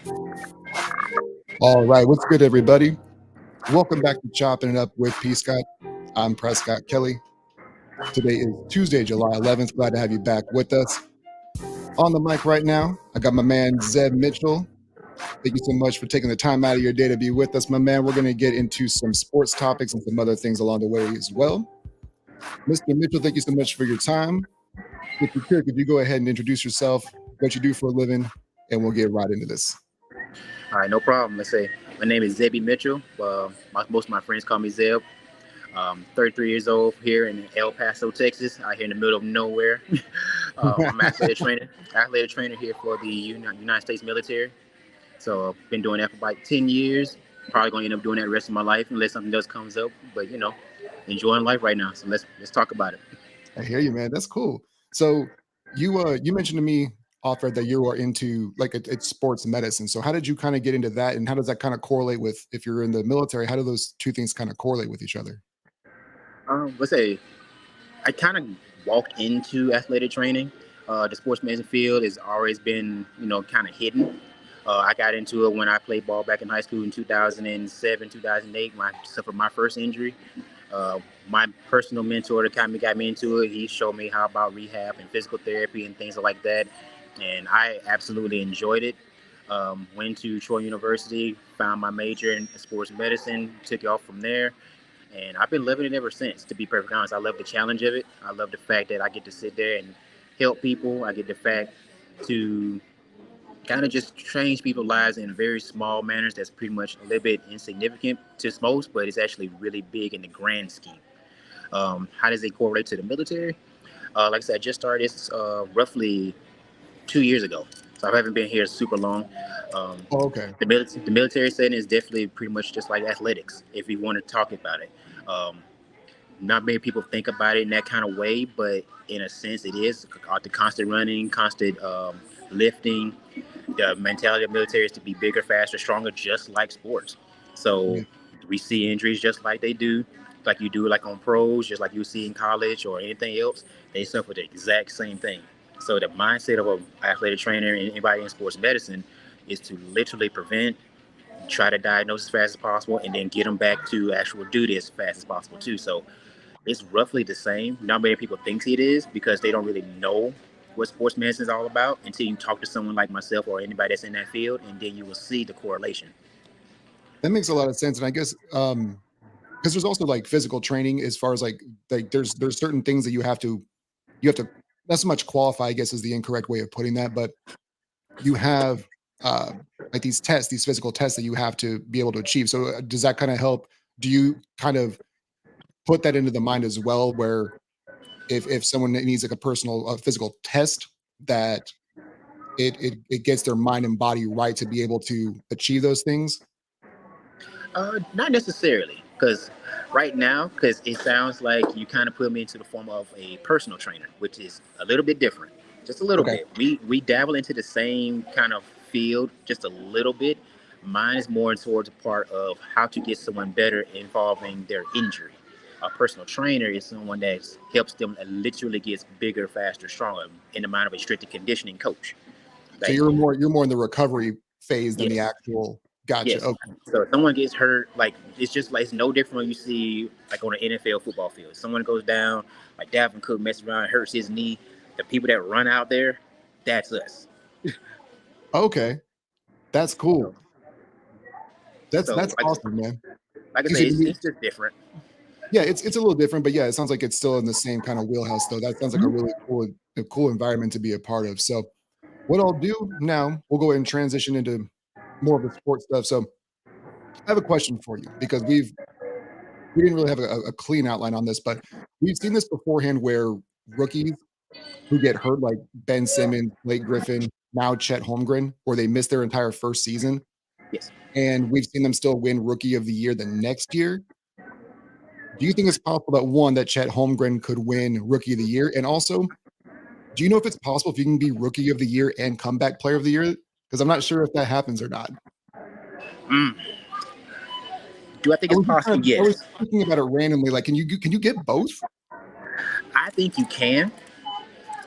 All right, what's good, everybody? Welcome back to Chopping It Up with P. Scott. I'm Prescott Kelly. Today is Tuesday, July 11th. Glad to have you back with us. On the mic right now, I got my man Zeb Mitchell. Thank you so much for taking the time out of your day to be with us, my man. We're going to get into some sports topics and some other things along the way as well. Mr. Mitchell, thank you so much for your time. If you could you go ahead and introduce yourself, what you do for a living, and we'll get right into this. All right, no problem. Let's say my name is Zeb Mitchell. Most of my friends call me Zeb. 33 years old here in El Paso, Texas, out here in the middle of nowhere. I'm an athletic trainer here for the United States military. So I've been doing that for about 10 years. Probably going to end up doing that the rest of my life unless something else comes up. But enjoying life right now. So let's talk about it. I hear you, man. That's cool. So you mentioned to me off air that you are into like it's sports medicine. So how did you kind of get into that, and how does that kind of correlate with if you're in the military? How do those two things kind of correlate with each other? Let's say I kind of walked into athletic training. The sports medicine field has always been, kind of hidden. I got into it when I played ball back in high school in 2007, 2008, when I suffered my first injury. My personal mentor that kind of got me into it, he showed me how about rehab and physical therapy and things like that. And I absolutely enjoyed it. Went to Troy University, found my major in sports medicine, took it off from there. And I've been living it ever since, to be perfectly honest. I love the challenge of it. I love the fact that I get to sit there and help people. I get the fact to kind of just change people's lives in very small manners that's pretty much a little bit insignificant to most, but it's actually really big in the grand scheme. How does it correlate to the military? Like I said, I just started this roughly 2 years ago. So I haven't been here super long. Okay. The military setting is definitely pretty much just like athletics, if you want to talk about it. Um, Not many people think about it in that kind of way, but in a sense, it is the constant running, constant lifting. The mentality of the military is to be bigger, faster, stronger, just like sports. So Yeah. we see injuries just like they do, like you do, like on pros, just like you see in college or anything else. They suffer the exact same thing. So the mindset of an athletic trainer and anybody in sports medicine is to literally prevent, try to diagnose as fast as possible, and then get them back to actual duty as fast as possible too. So it's roughly the same. Not many people think it is because they don't really know what sports medicine is all about until you talk to someone like myself or anybody that's in that field, and then you will see the correlation. That makes a lot of sense. And I guess because there's also like physical training as far as like there's certain things that you have to not so much qualify, I guess is the incorrect way of putting that, but you have uh like these tests, these physical tests that you have to be able to achieve. So does that kind of help? Do you kind of put that into the mind as well, where if someone needs like a personal physical test, that it gets their mind and body right to be able to achieve those things? Not necessarily, because right now, because it sounds like you kind of put me into the form of a personal trainer, which is a little bit different, just a little Okay. bit. We dabble into the same kind of field, just a little bit. Mine is more towards a part of how to get someone better involving their injury. A personal trainer is someone that helps them literally gets bigger, faster, stronger in the mind of a strictly conditioning coach. So Like, you're more in the recovery phase than the yes, actual. Gotcha. yes. Okay. So if someone gets hurt, like it's just like it's no different when you see like on an NFL football field. Someone goes down, like Dalvin Cook messes around, hurts his knee. The people that run out there, that's us. Okay. That's cool. So, That's like awesome, man. like I You say, said it's, it's just different. yeah, it's a little different, but yeah, it sounds like it's still in the same kind of wheelhouse though. That sounds like a cool environment to be a part of. So what I'll do now, we'll go ahead and transition into more of the sports stuff. So I have a question for you because we didn't really have a clean outline on this, but we've seen this beforehand where rookies who get hurt, like Ben Simmons, Blake Griffin, now Chet Holmgren, where they miss their entire first season, Yes. and we've seen them still win Rookie of the Year the next year. Do you think it's possible that one that Chet Holmgren could win Rookie of the Year, and also, do you know if it's possible if you can be Rookie of the Year and Comeback Player of the Year? Because I'm not sure if that happens or not. Mm. Do I think it's possible? I was Yes. thinking about it randomly. Like, can you get both? I think you can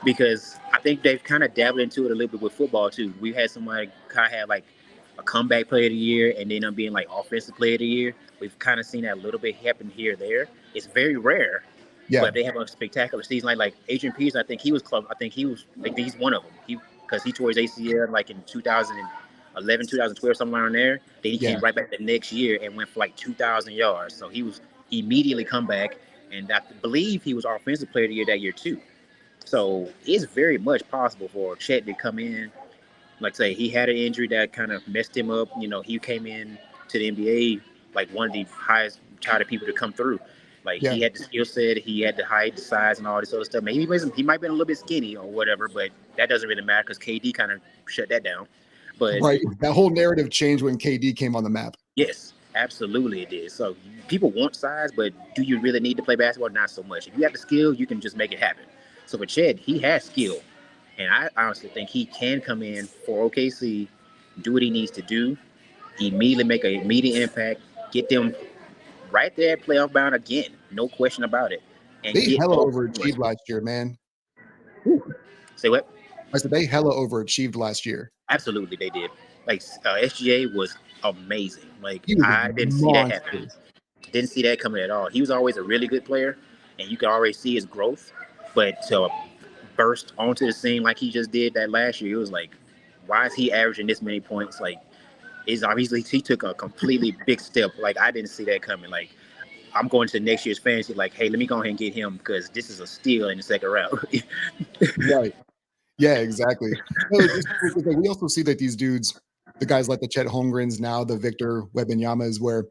because I think they've kind of dabbled into it a little bit with football too. We had somebody kind of had like a comeback player of the year and then being like offensive player of the year. We've kind of seen that a little bit happen here or there. It's very rare, Yeah, but they have a spectacular season. Like Adrian Peterson, I think he was close. I think he's one of them. Because he tore his ACL like in 2011, 2012, somewhere around there. Then he yeah, came right back the next year and went for like 2,000 yards. So he was immediately come back, and I believe he was offensive player of the year that year too. So it's very much possible for Chet to come in. Like say he had an injury that kind of messed him up. He came in to the NBA like one of the highest touted people to come through. Like yeah. he had the skill set, he had the height, the size, and all this other stuff. Maybe he might have been a little bit skinny or whatever, but that doesn't really matter because KD kind of shut that down. But Right. That whole narrative changed when KD came on the map. yes, absolutely it did. So people want size, but do you really need to play basketball? Not so much. If you have the skill, you can just make it happen. So for Chet, he has skill. And I honestly think he can come in for OKC, do what he needs to do, immediately make an immediate impact, get them right there at playoff bound again. No question about it. And They get hella both. overachieved last year, man. Say what? I said they hella overachieved last year. Absolutely, they did. Like SGA was amazing. Like He was a I didn't see that monster. happen. Didn't see that coming at all. He was always a really good player, and you could already see his growth. But to burst onto the scene like he just did that last year, it was like, why is he averaging this many points? Like, is obviously he took a completely big step. Like I didn't see that coming. Like I'm going to next year's fantasy. Like, hey, let me go ahead and get him because this is a steal in the second round. Right. Yeah, exactly. No, we also see that these dudes, the guys like the Chet Holmgrens now, the Victor Wembanyama's, where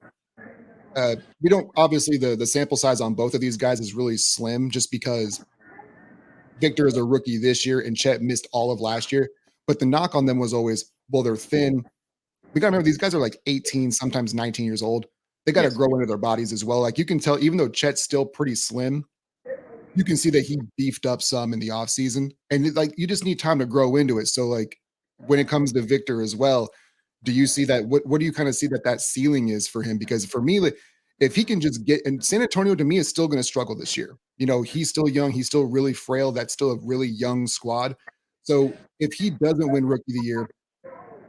we don't obviously the sample size on both of these guys is really slim, just because Victor is a rookie this year and Chet missed all of last year. But the knock on them was always, well, they're thin. We got to remember these guys are like 18, sometimes 19 years old. They got to Yes. grow into their bodies as well. Like you can tell, even though Chet's still pretty slim, you can see that he beefed up some in the offseason. And like you just need time to grow into it. So like when it comes to Victor as well, do you see that? What do you kind of see that ceiling is for him? Because for me, like, if he can just get, and San Antonio to me is still going to struggle this year. He's still young, he's still really frail. That's still a really young squad. So if he doesn't win Rookie of the Year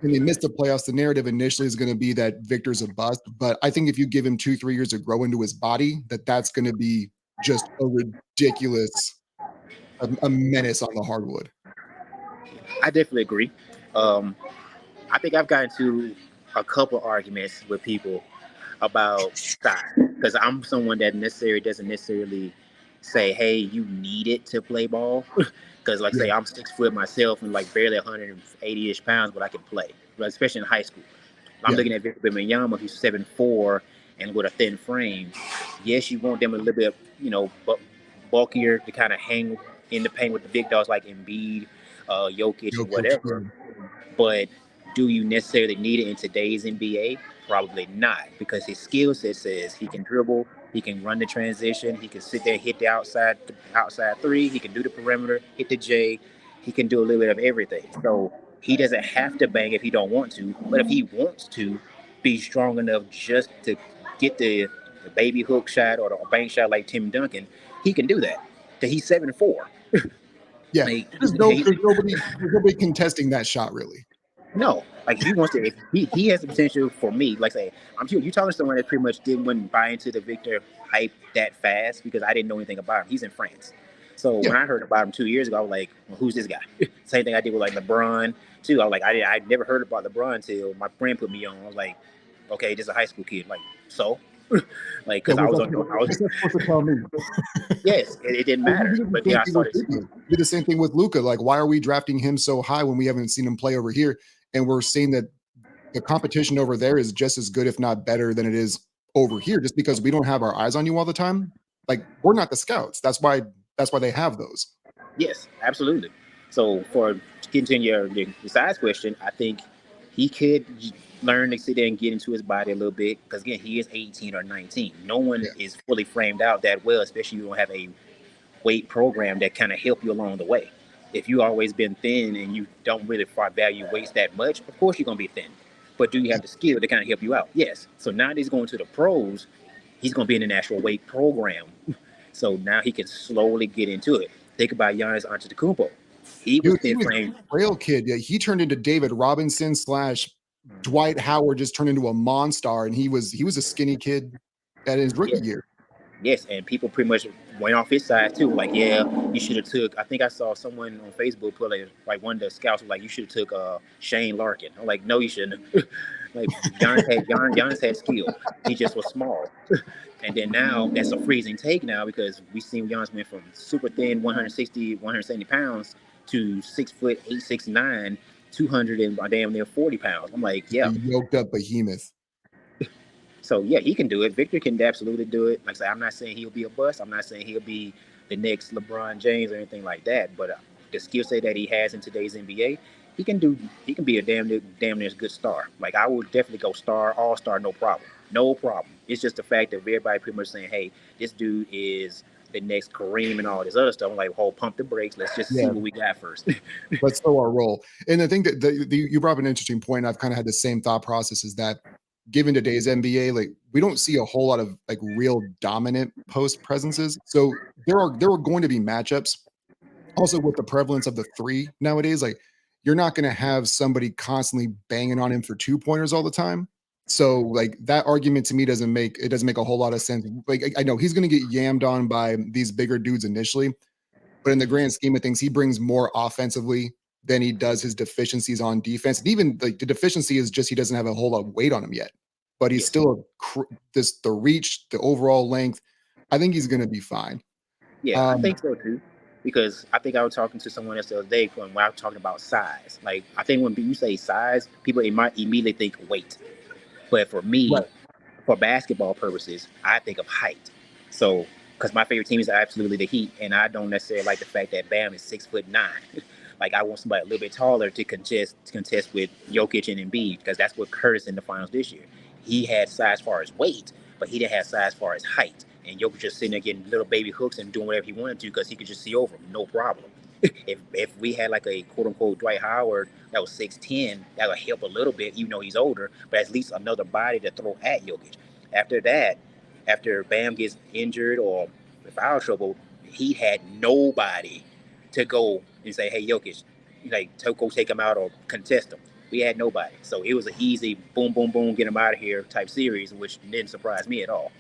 and they miss the playoffs, the narrative initially is going to be that Victor's a bust. But I think if you give him 2-3 years to grow into his body, that's going to be just a ridiculous, a menace on the hardwood. I definitely agree. I think I've gotten to a couple arguments with people about size because I'm someone that doesn't necessarily say, "Hey, you need it to play ball." Because, like, say I'm 6 foot myself and like barely 180-ish pounds, but I can play, especially in high school. I'm looking at Victor Wembanyama, who's 7'4" and with a thin frame. Yes, you want them a little bit, bulkier to kind of hang in the paint with the big dogs like Embiid, Jokic, and whatever. But do you necessarily need it in today's NBA? Probably not, because his skill set says he can dribble, he can run the transition, he can sit there, hit the outside three, he can do the perimeter, hit the J, he can do a little bit of everything. So he doesn't have to bang if he don't want to, but if he wants to be strong enough just to get the baby hook shot or the bank shot like Tim Duncan, he can do that. Because he's 7'4". Yeah, there's nobody contesting that shot, really. No, like he wants to. If he has the potential for me. Like say, I'm sure you talking to someone that pretty much wouldn't buy into the Victor hype that fast because I didn't know anything about him. He's in France, so when I heard about him 2 years ago, I was like, well, "Who's this guy?" Same thing I did with like LeBron too. I was like, I'd never heard about LeBron until my friend put me on. I was like, "Okay, this is a high school kid." Like, so, like because I was supposed to tell me. Yes, it didn't matter. But yeah, I started. Did the same thing with Luka. Like, why are we drafting him so high when we haven't seen him play over here? And we're seeing that the competition over there is just as good, if not better, than it is over here. Just because we don't have our eyes on you all the time, like we're not the scouts. That's why they have those. Yes, absolutely. So for getting to your size question, I think he could learn to sit there and get into his body a little bit because again, he is 18 or 19. No one is fully framed out that well, especially if you don't have a weight program that kind of help you along the way. If you always been thin and you don't really value weights that much, of course you're gonna be thin. But do you have the skill to kind of help you out? Yes. So now that he's going to the pros, he's gonna be in an actual weight program. So now he can slowly get into it. Think about Giannis Antetokounmpo. He was thin frame. Frail kid. Yeah, he turned into David Robinson / Dwight Howard just turned into a monster, and he was a skinny kid at his rookie Yeah. year. Yes, and people pretty much went off his side too. Like, yeah, you should have took. I think I saw someone on Facebook put like one of the scouts was like, you should have took Shane Larkin. I'm like, no, you shouldn't. Like Giannis had skill. He just was small. And then now that's a freezing take now because we seen Giannis went from super thin, 160, 170 pounds to 6'8", 6'9", 200 and damn near 40 pounds. I'm like, A yeah. yoked up behemoth. So yeah, he can do it. Victor can absolutely do it. Like I said, I'm not saying he'll be a bust. I'm not saying he'll be the next LeBron James or anything like that. But the skill set that he has in today's NBA, he can do. He can be a damn near good star. Like I would definitely go star, all star, no problem, no problem. It's just the fact that everybody pretty much saying, hey, this dude is the next Kareem and all this other stuff. I'm like, hold, pump the brakes. Let's just see what we got first. Let's throw our role. And I think that you brought up an interesting point. I've kind of had the same thought process is that given today's NBA, like we don't see a whole lot of like real dominant post presences. So there are going to be matchups. Also, with the prevalence of the three nowadays, like you're not going to have somebody constantly banging on him for 2-pointers all the time. So like that argument to me doesn't make a whole lot of sense. Like I know he's going to get yammed on by these bigger dudes initially, but in the grand scheme of things, he brings more offensively than he does his deficiencies on defense. And even like the deficiency is just he doesn't have a whole lot of weight on him yet, but he's still the reach, the overall length. I think he's going to be fine. Yeah, I think so too. Because I think I was talking to someone else the other day when I was talking about size. Like I think when you say size, people might immediately think weight. But for me, for basketball purposes, I think of height. So, because my favorite team is absolutely the Heat, and I don't necessarily like the fact that Bam is 6'9". Like I want somebody a little bit taller to contest with Jokic and Embiid, because that's what Curtis in the finals this year. He had size as far as weight, but he didn't have size as far as height. And Jokic just sitting there getting little baby hooks and doing whatever he wanted to because he could just see over him, no problem. If we had like a quote unquote Dwight Howard that was 6'10", that would help a little bit, even though he's older, but at least another body to throw at Jokic. After that, after Bam gets injured or foul trouble, he had nobody to go and say, hey, Jokic, like go take him out or contest him. We had nobody. So it was an easy boom, boom, boom, get him out of here type series, which didn't surprise me at all.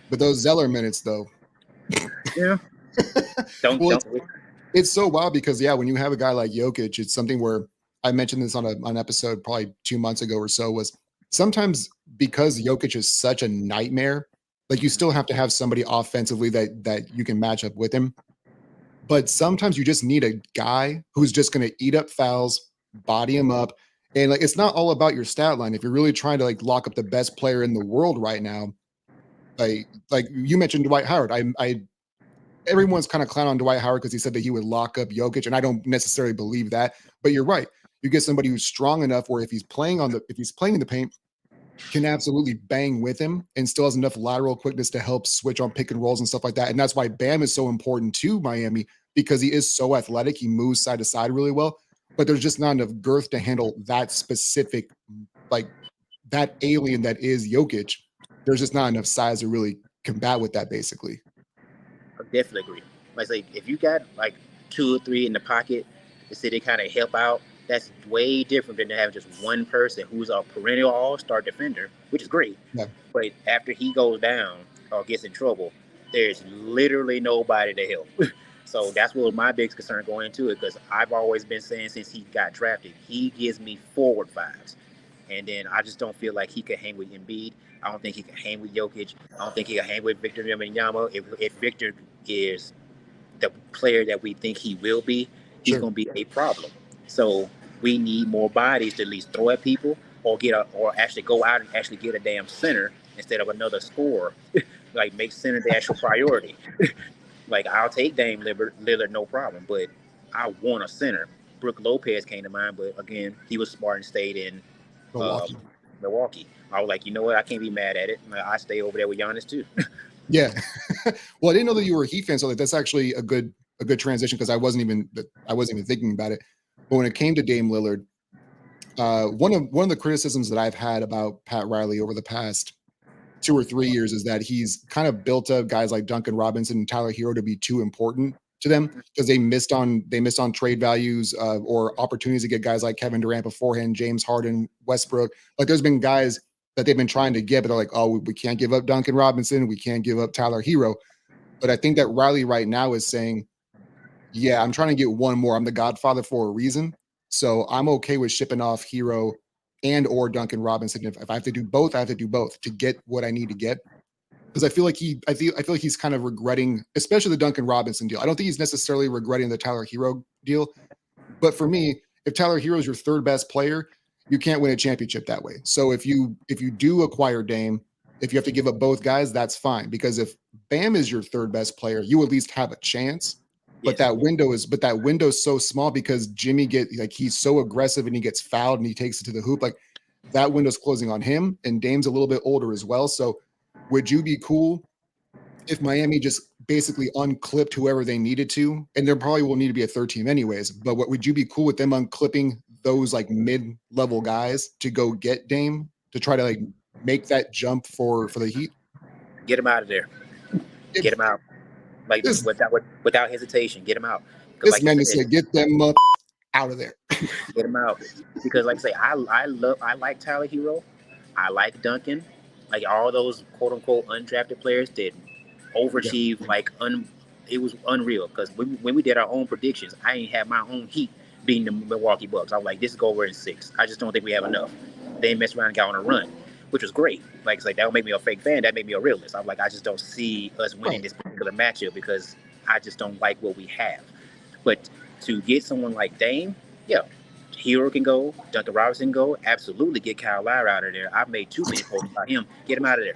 But those Zeller minutes, though. Yeah. It's so wild because, yeah, when you have a guy like Jokic, it's something where I mentioned this on an episode probably 2 months ago or so, was sometimes because Jokic is such a nightmare, like you still have to have somebody offensively that you can match up with him. But sometimes you just need a guy who's just going to eat up fouls, body him up. And like, it's not all about your stat line. If you're really trying to like lock up the best player in the world right now, like you mentioned Dwight Howard, everyone's kind of clown on Dwight Howard because he said that he would lock up Jokic, and I don't necessarily believe that. But you're right. You get somebody who's strong enough where if he's playing in the paint, can absolutely bang with him and still has enough lateral quickness to help switch on pick and rolls and stuff like that. And that's why Bam is so important to Miami, because he is so athletic. He moves side to side really well, but there's just not enough girth to handle that specific, like that alien that is Jokic. There's just not enough size to really combat with that, basically. I definitely agree. Like, say, if you got like 2 or 3 in the pocket to say they kind of help out, that's way different than to have just one person who's a perennial all-star defender, which is great. Yeah. But after he goes down or gets in trouble, there's literally nobody to help. So that's what my biggest concern going into it, because I've always been saying since he got drafted, he gives me forward vibes. And then I just don't feel like he could hang with Embiid. I don't think he can hang with Jokic. I don't think he can hang with Victor Wembanyama. If Victor is the player that we think he will be, he's going to be a problem. So we need more bodies to at least throw at people or actually go out and actually get a damn center instead of another scorer. Like make center the actual priority. Like I'll take Dame Lillard, no problem, but I want a center. Brook Lopez came to mind, but again, he was smart and stayed in Milwaukee. I was like, you know what? I can't be mad at it. I stay over there with Giannis too. Yeah. Well, I didn't know that you were a Heat fan, so that's actually a good transition because I wasn't even thinking about it. But when it came to Dame Lillard, one of the criticisms that I've had about Pat Riley over the past 2 or 3 years is that he's kind of built up guys like Duncan Robinson and Tyler Hero to be too important to them because they missed on trade values or opportunities to get guys like Kevin Durant beforehand, James Harden, Westbrook. Like there's been guys that they've been trying to get, but they're like, oh, we can't give up Duncan Robinson, we can't give up Tyler Hero. But I think that Riley right now is saying, yeah, I'm trying to get one more. I'm the Godfather for a reason, so I'm okay with shipping off Hero and or Duncan Robinson. If I have to do both, I have to do both to get what I need to get because I feel like he's kind of regretting, especially the Duncan Robinson deal. I don't think he's necessarily regretting the Tyler Hero deal, but for me, if Tyler Hero is your third best player, you can't win a championship that way. So if you do acquire Dame, if you have to give up both guys, that's fine because if Bam is your third best player, you at least have a chance. But Yes. that window is so small because Jimmy he's so aggressive and he gets fouled and he takes it to the hoop. Like that window's closing on him, and Dame's a little bit older as well. So would you be cool if Miami just basically unclipped whoever they needed to? And there probably will need to be a third team anyways, but what would you be cool with them unclipping those like mid-level guys to go get Dame to try to like make that jump for the Heat? Get him out of there. If Get him out. Like this without hesitation, get him out. Because this like man you just said, said, get them out of there. get him out. Because like I say, I like Tyler Hero. I like Duncan. Like all those quote unquote undrafted players that Yeah, overachieved. It was unreal. Because when we did our own predictions, I ain't had my own Heat beating the Milwaukee Bucks. I was like, this is go over in 6. I just don't think we have enough. They messed around and got on a run, which was great. Like it's like that would make me a fake fan. That made me a realist. I'm like, I just don't see us winning right. this particular matchup because I just don't like what we have. But to get someone like Dame, yeah, Hero can go, Duncan Robinson can go. Absolutely get Kyle Lowry out of there. I've made too many posts about him. Get him out of there.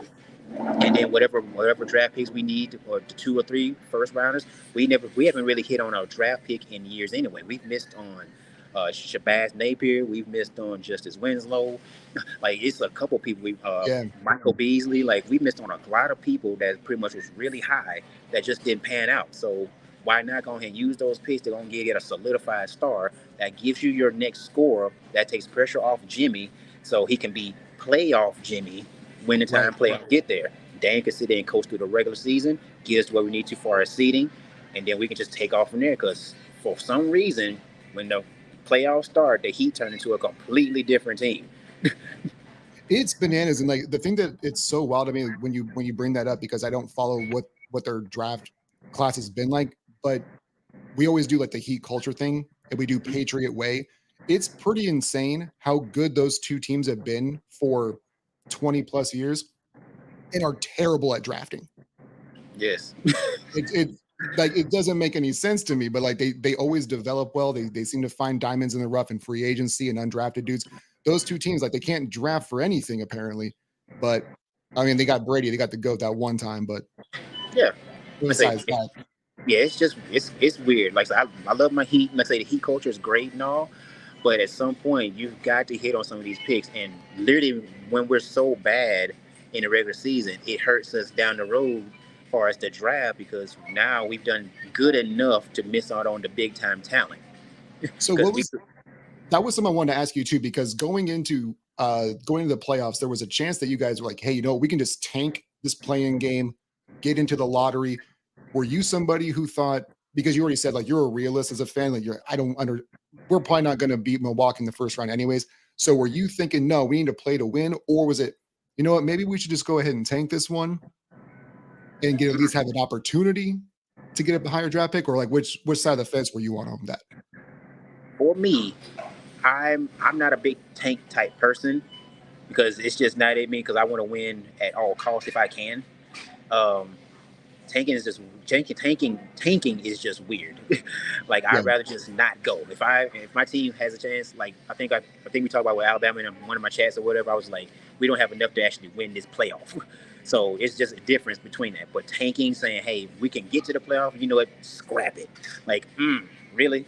And then whatever draft picks we need, or the 2 or 3 first rounders, we haven't really hit on our draft pick in years anyway. We've missed on Shabazz Napier. We've missed on Justice Winslow. Like it's a couple people. Yeah, Michael Beasley. Like we missed on a lot of people that pretty much was really high that just didn't pan out. So why not go ahead and use those picks to go and get a solidified star that gives you your next scorer that takes pressure off Jimmy, so he can be playoff Jimmy when the time right. playoff get there. Dan can sit there and coach through the regular season, get us to where we need to for our seeding, and then we can just take off from there. Because for some reason, when the playoffs start, the Heat turn into a completely different team. It's bananas, and like the thing that it's so wild to me when you bring that up because I don't follow what their draft class has been like, but we always do like the Heat culture thing, and we do Patriot Way. It's pretty insane how good those two teams have been for 20 plus years and are terrible at drafting. Yes. It like it doesn't make any sense to me, but like they always develop well. They seem to find diamonds in the rough in free agency and undrafted dudes. Those two teams, like they can't draft for anything apparently. But I mean, they got Brady, they got the GOAT that one time, but Yeah. I say, besides that, yeah, it's just it's weird. Like I love my Heat. Like I say, the Heat culture is great and all, but at some point you've got to hit on some of these picks. And literally, when we're so bad in the regular season, it hurts us down the road as far as the draft because now we've done good enough to miss out on the big time talent. so Because what was that was something I wanted to ask you too, because going into the playoffs, there was a chance that you guys were like, hey, we can just tank this playing game, get into the lottery. Were you somebody who thought, because you already said like you're a realist as a fan, like we're probably not going to beat Milwaukee in the first round anyways. So were you thinking, no, we need to play to win, or was it, you know what, maybe we should just go ahead and tank this one and get at least have an opportunity to get a higher draft pick, or like which side of the fence were you on that? for me, I'm not a big tank type person because it's just not in me because I want to win at all costs if I can. Um, tanking is just weird. Like Yeah. I'd rather just not go. If my team has a chance, like I think we talked about with Alabama in one of my chats or whatever. I was like, we don't have enough to actually win this playoff. So it's just a difference between that. But tanking, saying, hey, we can get to the playoff, you know what? Scrap it. Like, really?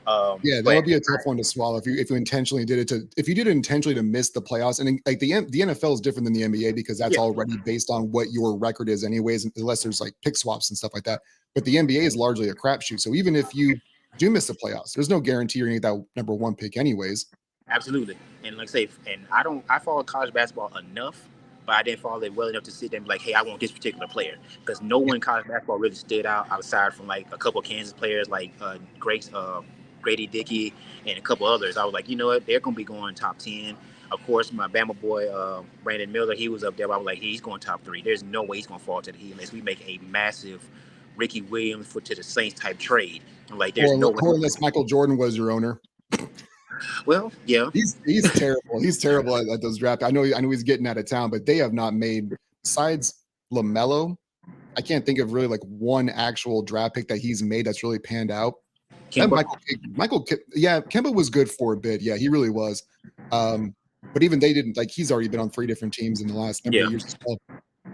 Yeah, that But would be a tough one to swallow if you intentionally did it if you did it intentionally to miss the playoffs. And like the NFL is different than the NBA because that's yeah, already based on what your record is anyways, unless there's like pick swaps and stuff like that. But the NBA is largely a crapshoot. So even if you do miss the playoffs, there's no guarantee you're gonna get that number one pick anyways. absolutely. And like I say, and I follow college basketball enough but I didn't follow it well enough to sit there and be like, hey, I want this particular player. Because no one in college basketball really stood out outside from like a couple of Kansas players like Grady Dickey and a couple others. I was like, you know what, they're going to be going top 10. Of course, my Bama boy, Brandon Miller, he was up there. But I was like, he's going top 3. There's no way he's going to fall to the Heat unless we make a massive Ricky Williams to the Saints type trade. I'm like, there's no way. Or unless Michael Jordan was your owner. Well, yeah. He's terrible. He's terrible at those drafts. I know he's getting out of town, but they have not made, besides LaMelo, I can't think of really like one actual draft pick that he's made that's really panned out. Kemba was good for a bit. Yeah, he really was. But even they didn't, like, he's already been on 3 different teams in the last number of years as well.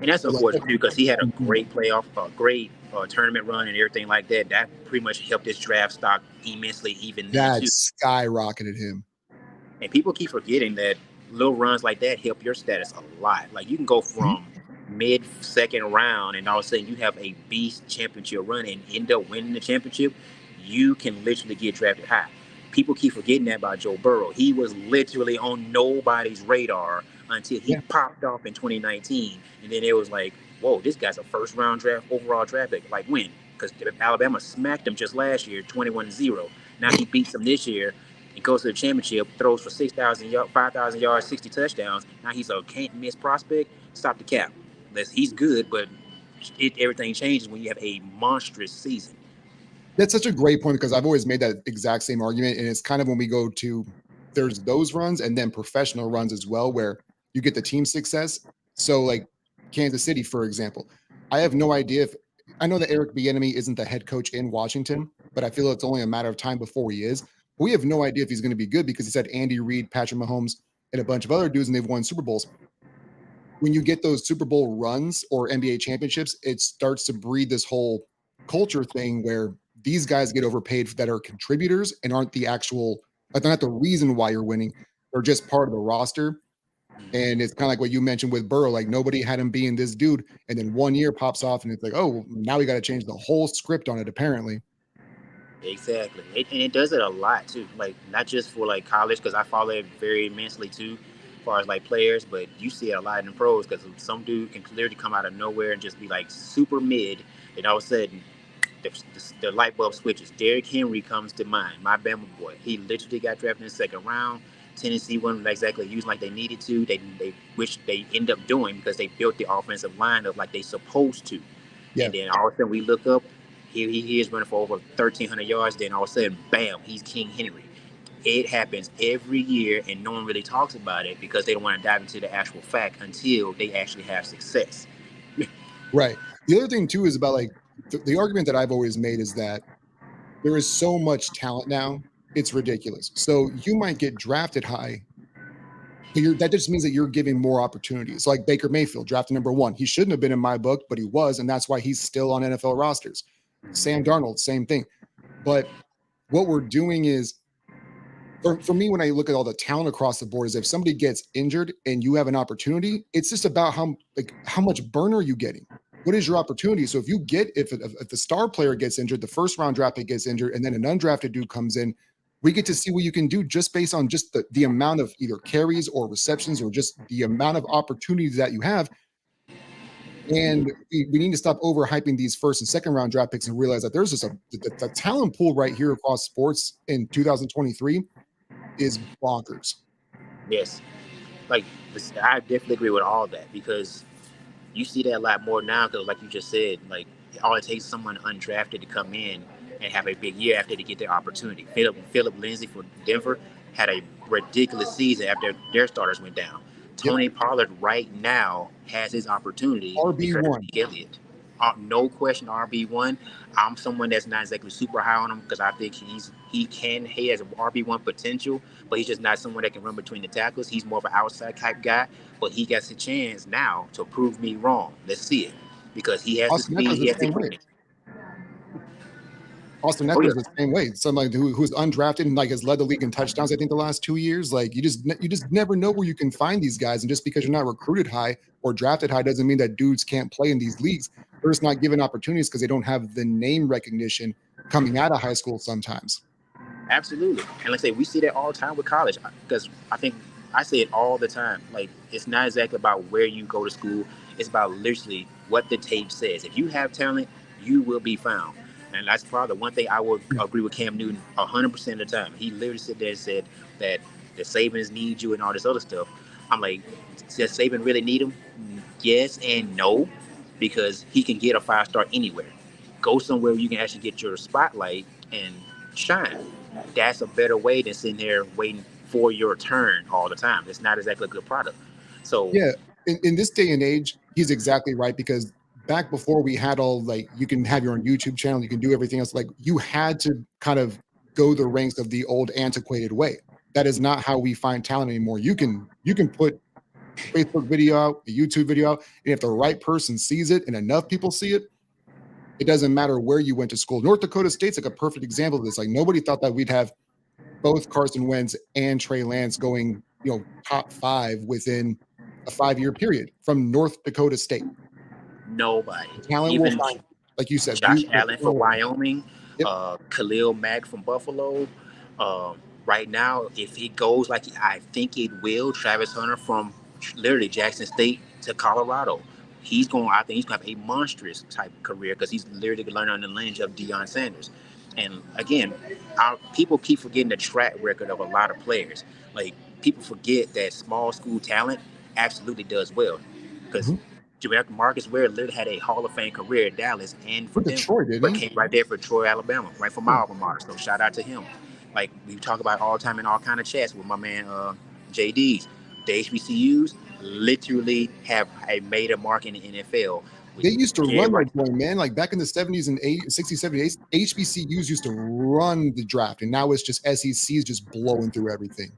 And that's unfortunate too, because he had a great playoff, great tournament run and everything like that. That pretty much helped his draft stock immensely. Even that skyrocketed him. And people keep forgetting that little runs like that help your status a lot. Like you can go from mid-second round, and all of a sudden you have a beast championship run and end up winning the championship. You can literally get drafted high. People keep forgetting that about Joe Burrow. He was literally on nobody's radar until he popped off in 2019. And then it was like, whoa, this guy's a first-round overall draft pick. Like when? Because Alabama smacked him just last year, 21-0. Now he beats them this year and goes to the championship, throws for 5,000 yards, 60 touchdowns. Now he's a can't-miss prospect. Stop the cap. He's good, but everything changes when you have a monstrous season. That's such a great point, because I've always made that exact same argument. And it's kind of when we go to, there's those runs and then professional runs as well, where you get the team success. So like Kansas City, for example, I have no idea if, I know that Eric Bieniemy isn't the head coach in Washington, but I feel it's only a matter of time before he is. But we have no idea if he's going to be good, because he said Andy Reid, Patrick Mahomes, and a bunch of other dudes, and they've won Super Bowls. When you get those Super Bowl runs or NBA championships, it starts to breed this whole culture thing where these guys get overpaid that are contributors and aren't the actual, like, they're not the reason why you're winning. They're just part of the roster. And it's kind of like what you mentioned with Burrow. Like, nobody had him being this dude. And then 1 year pops off and it's like, oh, now we got to change the whole script on it, apparently. Exactly. And it does it a lot too. Like, not just for like college, because I follow it very immensely too, as far as like players, but you see it a lot in the pros, because some dude can clearly come out of nowhere and just be like super mid, and all of a sudden the light bulb switches. Derrick Henry comes to mind, my Bama boy. He literally got drafted in the second round. Tennessee wasn't exactly using like they needed to. They which they end up doing, because they built the offensive line up like they supposed to. Yeah. And then all of a sudden we look up, he is running for over 1,300 yards. Then all of a sudden, bam, he's King Henry. It happens every year, and no one really talks about it because they don't want to dive into the actual fact until they actually have success. Right. The other thing too is about like the argument that I've always made is that there is so much talent now, it's ridiculous. So you might get drafted high, but that just means that you're giving more opportunities. Like Baker Mayfield, drafted number 1. He shouldn't have been in my book, but he was, and that's why he's still on NFL rosters. Sam Darnold, same thing. But what we're doing is, for me, when I look at all the talent across the board, is if somebody gets injured and you have an opportunity, it's just about how much burn are you getting? What is your opportunity? So if the star player gets injured, the first round draft pick gets injured, and then an undrafted dude comes in, we get to see what you can do just based on just the amount of either carries or receptions or just the amount of opportunities that you have. And we need to stop overhyping these first and second round draft picks and realize that there's just a talent pool right here across sports in 2023 is bonkers. Yes. Like, I definitely agree with all that, because you see that a lot more now, because like you just said, like, all it takes is someone undrafted to come in and have a big year after they get their opportunity. Philip Lindsay for Denver had a ridiculous season after their starters went down. Tony Pollard right now has his opportunity. RB1. Elliott. No question, RB1. I'm someone that's not exactly super high on him, because I think he has RB1 potential, but he's just not someone that can run between the tackles. He's more of an outside type guy, but he gets a chance now to prove me wrong. Let's see it, because he has the speed, he has the quickness. Austin Eckler's the same way. Somebody who's undrafted and like has led the league in touchdowns, I think, the last 2 years. Like, you just never know where you can find these guys. And just because you're not recruited high or drafted high doesn't mean that dudes can't play in these leagues. They're just not given opportunities because they don't have the name recognition coming out of high school sometimes. Absolutely. And like I say, we see that all the time with college, because I think I say it all the time. Like, it's not exactly about where you go to school. It's about literally what the tape says. If you have talent, you will be found. And that's probably the one thing I would agree with Cam Newton 100% of the time. He literally said there and said that the Sabans need you and all this other stuff. I'm like, does Saban really need him? Yes and no, because he can get a 5-star anywhere. Go somewhere where you can actually get your spotlight and shine. That's a better way than sitting there waiting for your turn all the time. It's not exactly a good product. So Yeah, in this day and age, he's exactly right because back before we had all like you can have your own YouTube channel, you can do everything else. Like you had to kind of go the ranks of the old antiquated way. That is not how we find talent anymore. You can put a Facebook video out, a YouTube video out, and if the right person sees it and enough people see it, it doesn't matter where you went to school. North Dakota State's like a perfect example of this. Like nobody thought that we'd have both Carson Wentz and Trey Lance going, top 5 within a 5-year period from North Dakota State. nobody, The talent will even find, like you said, Josh the Allen talent from will find. Wyoming, Yep. Khalil Mack from Buffalo. Right now, if it goes like I think it will, Travis Hunter from literally Jackson State to Colorado, he's going. I think he's going to have a monstrous type of career because he's literally learning on the lineage of Deion Sanders. And again, people keep forgetting the track record of a lot of players. Like people forget that small school talent absolutely does well because Mhm. Marcus Ware literally had a Hall of Fame career at Dallas and for For Denver, Detroit, didn't but he? came right there for Troy, Alabama, right from my Yeah. alma mater. So shout out to him. Like we talk about all the time in all kind of chats with my man JD's. The HBCUs literally have made a mark in the NFL. With They used to run everybody, that joint, man. Like back in the 70s and 60s, 70s, HBCUs used to run the draft, and now it's just SECs just blowing through everything.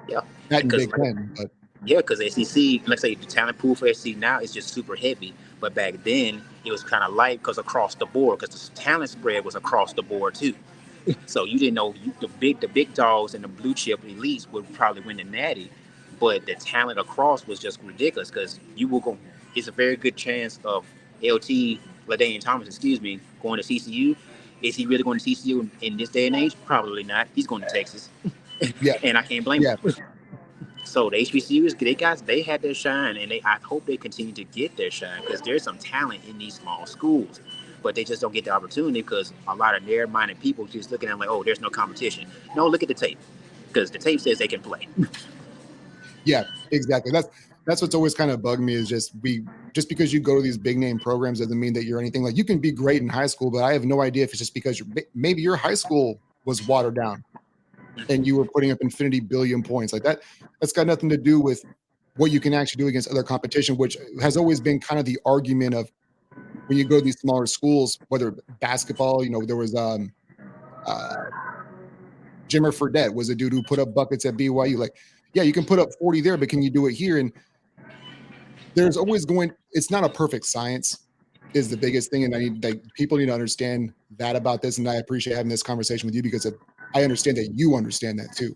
yeah, That and because Big like Ten, but yeah, because SEC, let's say the talent pool for SEC now is just super heavy. But back then it was kind of light because across the board, because the talent spread was across the board too. So you didn't know the big dogs and the blue chip elites would probably win the Natty, but the talent across was just ridiculous because you will go. It's a very good chance of LT Ladainian Thomas, excuse me, going to CCU. Is he really going to CCU in this day and age? Probably not. He's going to Texas, yeah, and I can't blame yeah. him. So the HBCUs, they had their shine, and I hope they continue to get their shine because there's some talent in these small schools, but they just don't get the opportunity because a lot of narrow-minded people just looking at them like, oh, there's no competition. No, look at the tape because the tape says they can play. Yeah, exactly. That's what's always kind of bugged me is just because you go to these big name programs doesn't mean that you're anything. Like you can be great in high school, but I have no idea if it's just because maybe your high school was watered down and you were putting up infinity billion points like that. That's got nothing to do with what you can actually do against other competition, which has always been kind of the argument of when you go to these smaller schools, whether basketball, there was uh Jimmer Fredette was a dude who put up buckets at BYU. Like, yeah, you can put up 40 there, but can you do it here? And there's always it's not a perfect science is the biggest thing. And people need to understand that about this. And I appreciate having this conversation with you because I understand that you understand that too.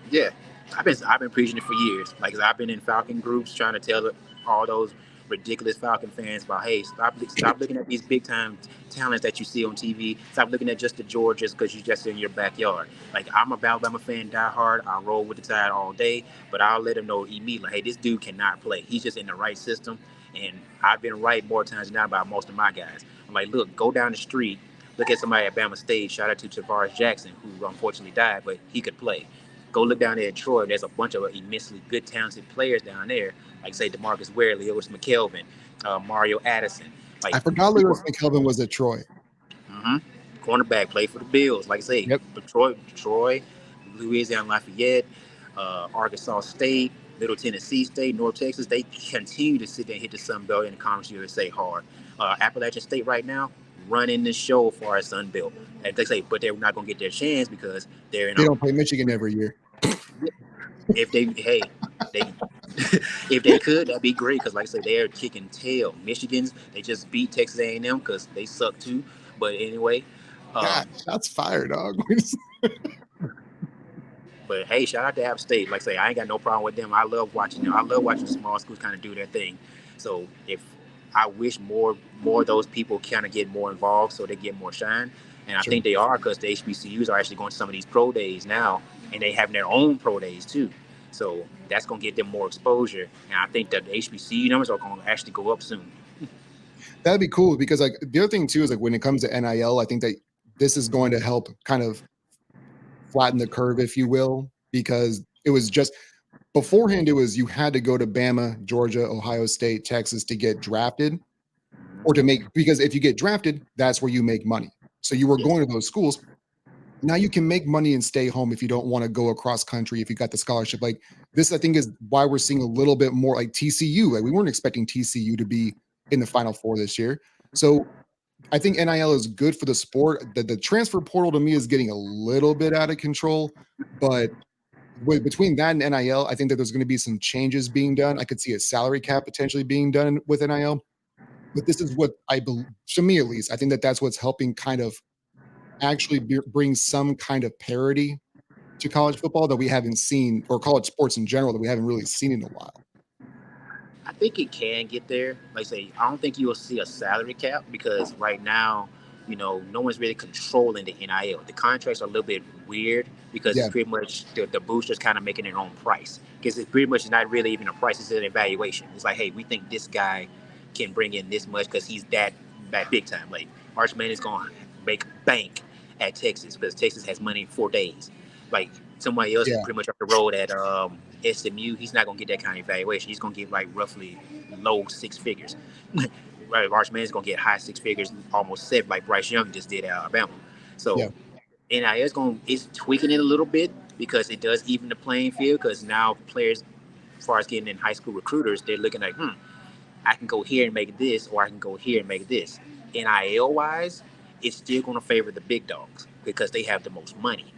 Yeah, I've been preaching it for years. Like I've been in Falcon groups trying to tell all those ridiculous Falcon fans about, hey, stop looking at these big time talents that you see on TV. Stop looking at just the Georgias because you just in your backyard. Like I'm a Alabama fan, die hard. I roll with the tide all day, but I'll let them know immediately, hey, this dude cannot play. He's just in the right system, and I've been right more times than not about most of my guys. I'm like, look, go down the street. Look at somebody at Bama State. Shout out to Tavares Jackson, who unfortunately died, but he could play. Go look down there at Troy. There's a bunch of immensely good, talented players down there, like say DeMarcus Ware, Lewis McKelvin, Mario Addison. Like I forgot Lewis people, McKelvin was at Troy. cornerback, played for the Bills. Like I say, Yep. Detroit, Louisiana Lafayette, Arkansas State, Middle Tennessee State, North Texas. They continue to sit there and hit the Sun Belt in the Conference USA hard. Appalachian State right now running the show for our Sun Belt. And they say, but they're not going to get their chance because they're in They a don't play Michigan every year. if they if they could, that'd be great because like I said, they're kicking tail. Michigan's they just beat Texas A&M because they suck too. But anyway, God, shots fired, dog. but hey, shout out to App State. Like I say, I ain't got no problem with them. I love watching them. I love watching small schools kind of do their thing. So if I wish more of those people kind of get more involved so they get more shine. And I Sure. think they are because the HBCUs are actually going to some of these pro days now, and they having their own pro days too. So that's going to get them more exposure, and I think that the HBCU numbers are going to actually go up soon. That'd be cool because like the other thing too is like when it comes to NIL, I think that this is going to help kind of flatten the curve, if you will, because it was just beforehand, it was you had to go to Bama, Georgia, Ohio State, Texas to get drafted or to make, because if you get drafted, that's where you make money. So you were Yes. going to those schools. Now you can make money and stay home if you don't want to go across country, if you got the scholarship. Like this, I think is why we're seeing a little bit more like TCU. Like we weren't expecting TCU to be in the Final Four this year. So I think NIL is good for the sport. The transfer portal to me is getting a little bit out of control, but between that and NIL, I think that there's going to be some changes being done. I could see a salary cap potentially being done with NIL, but this is what I believe, to me at least, I think that that's what's helping kind of actually bring some kind of parity to college football that we haven't seen, or college sports in general that we haven't really seen in a while. I think it can get there. Like I say, I don't think you will see a salary cap because right now, no one's really controlling the NIL. The contracts are a little bit weird because it's Yeah, pretty much the boosters kind of making their own price. Because it's pretty much not really even a price; it's an evaluation. It's like, hey, we think this guy can bring in this much because he's that big time. Like Archman is going to make bank at Texas because Texas has money in 4 days. Like somebody else is yeah, pretty much up the road at SMU. He's not gonna get that kind of evaluation. He's gonna get like roughly low six figures. Right, Archman's gonna get high six figures, almost seven, like Bryce Young just did at Alabama. yeah, So NIL is tweaking it a little bit because it does even the playing field. Because now players, as far as getting in high school recruiters, they're looking like, I can go here and make this, or I can go here and make this. NIL wise, it's still gonna favor the big dogs because they have the most money.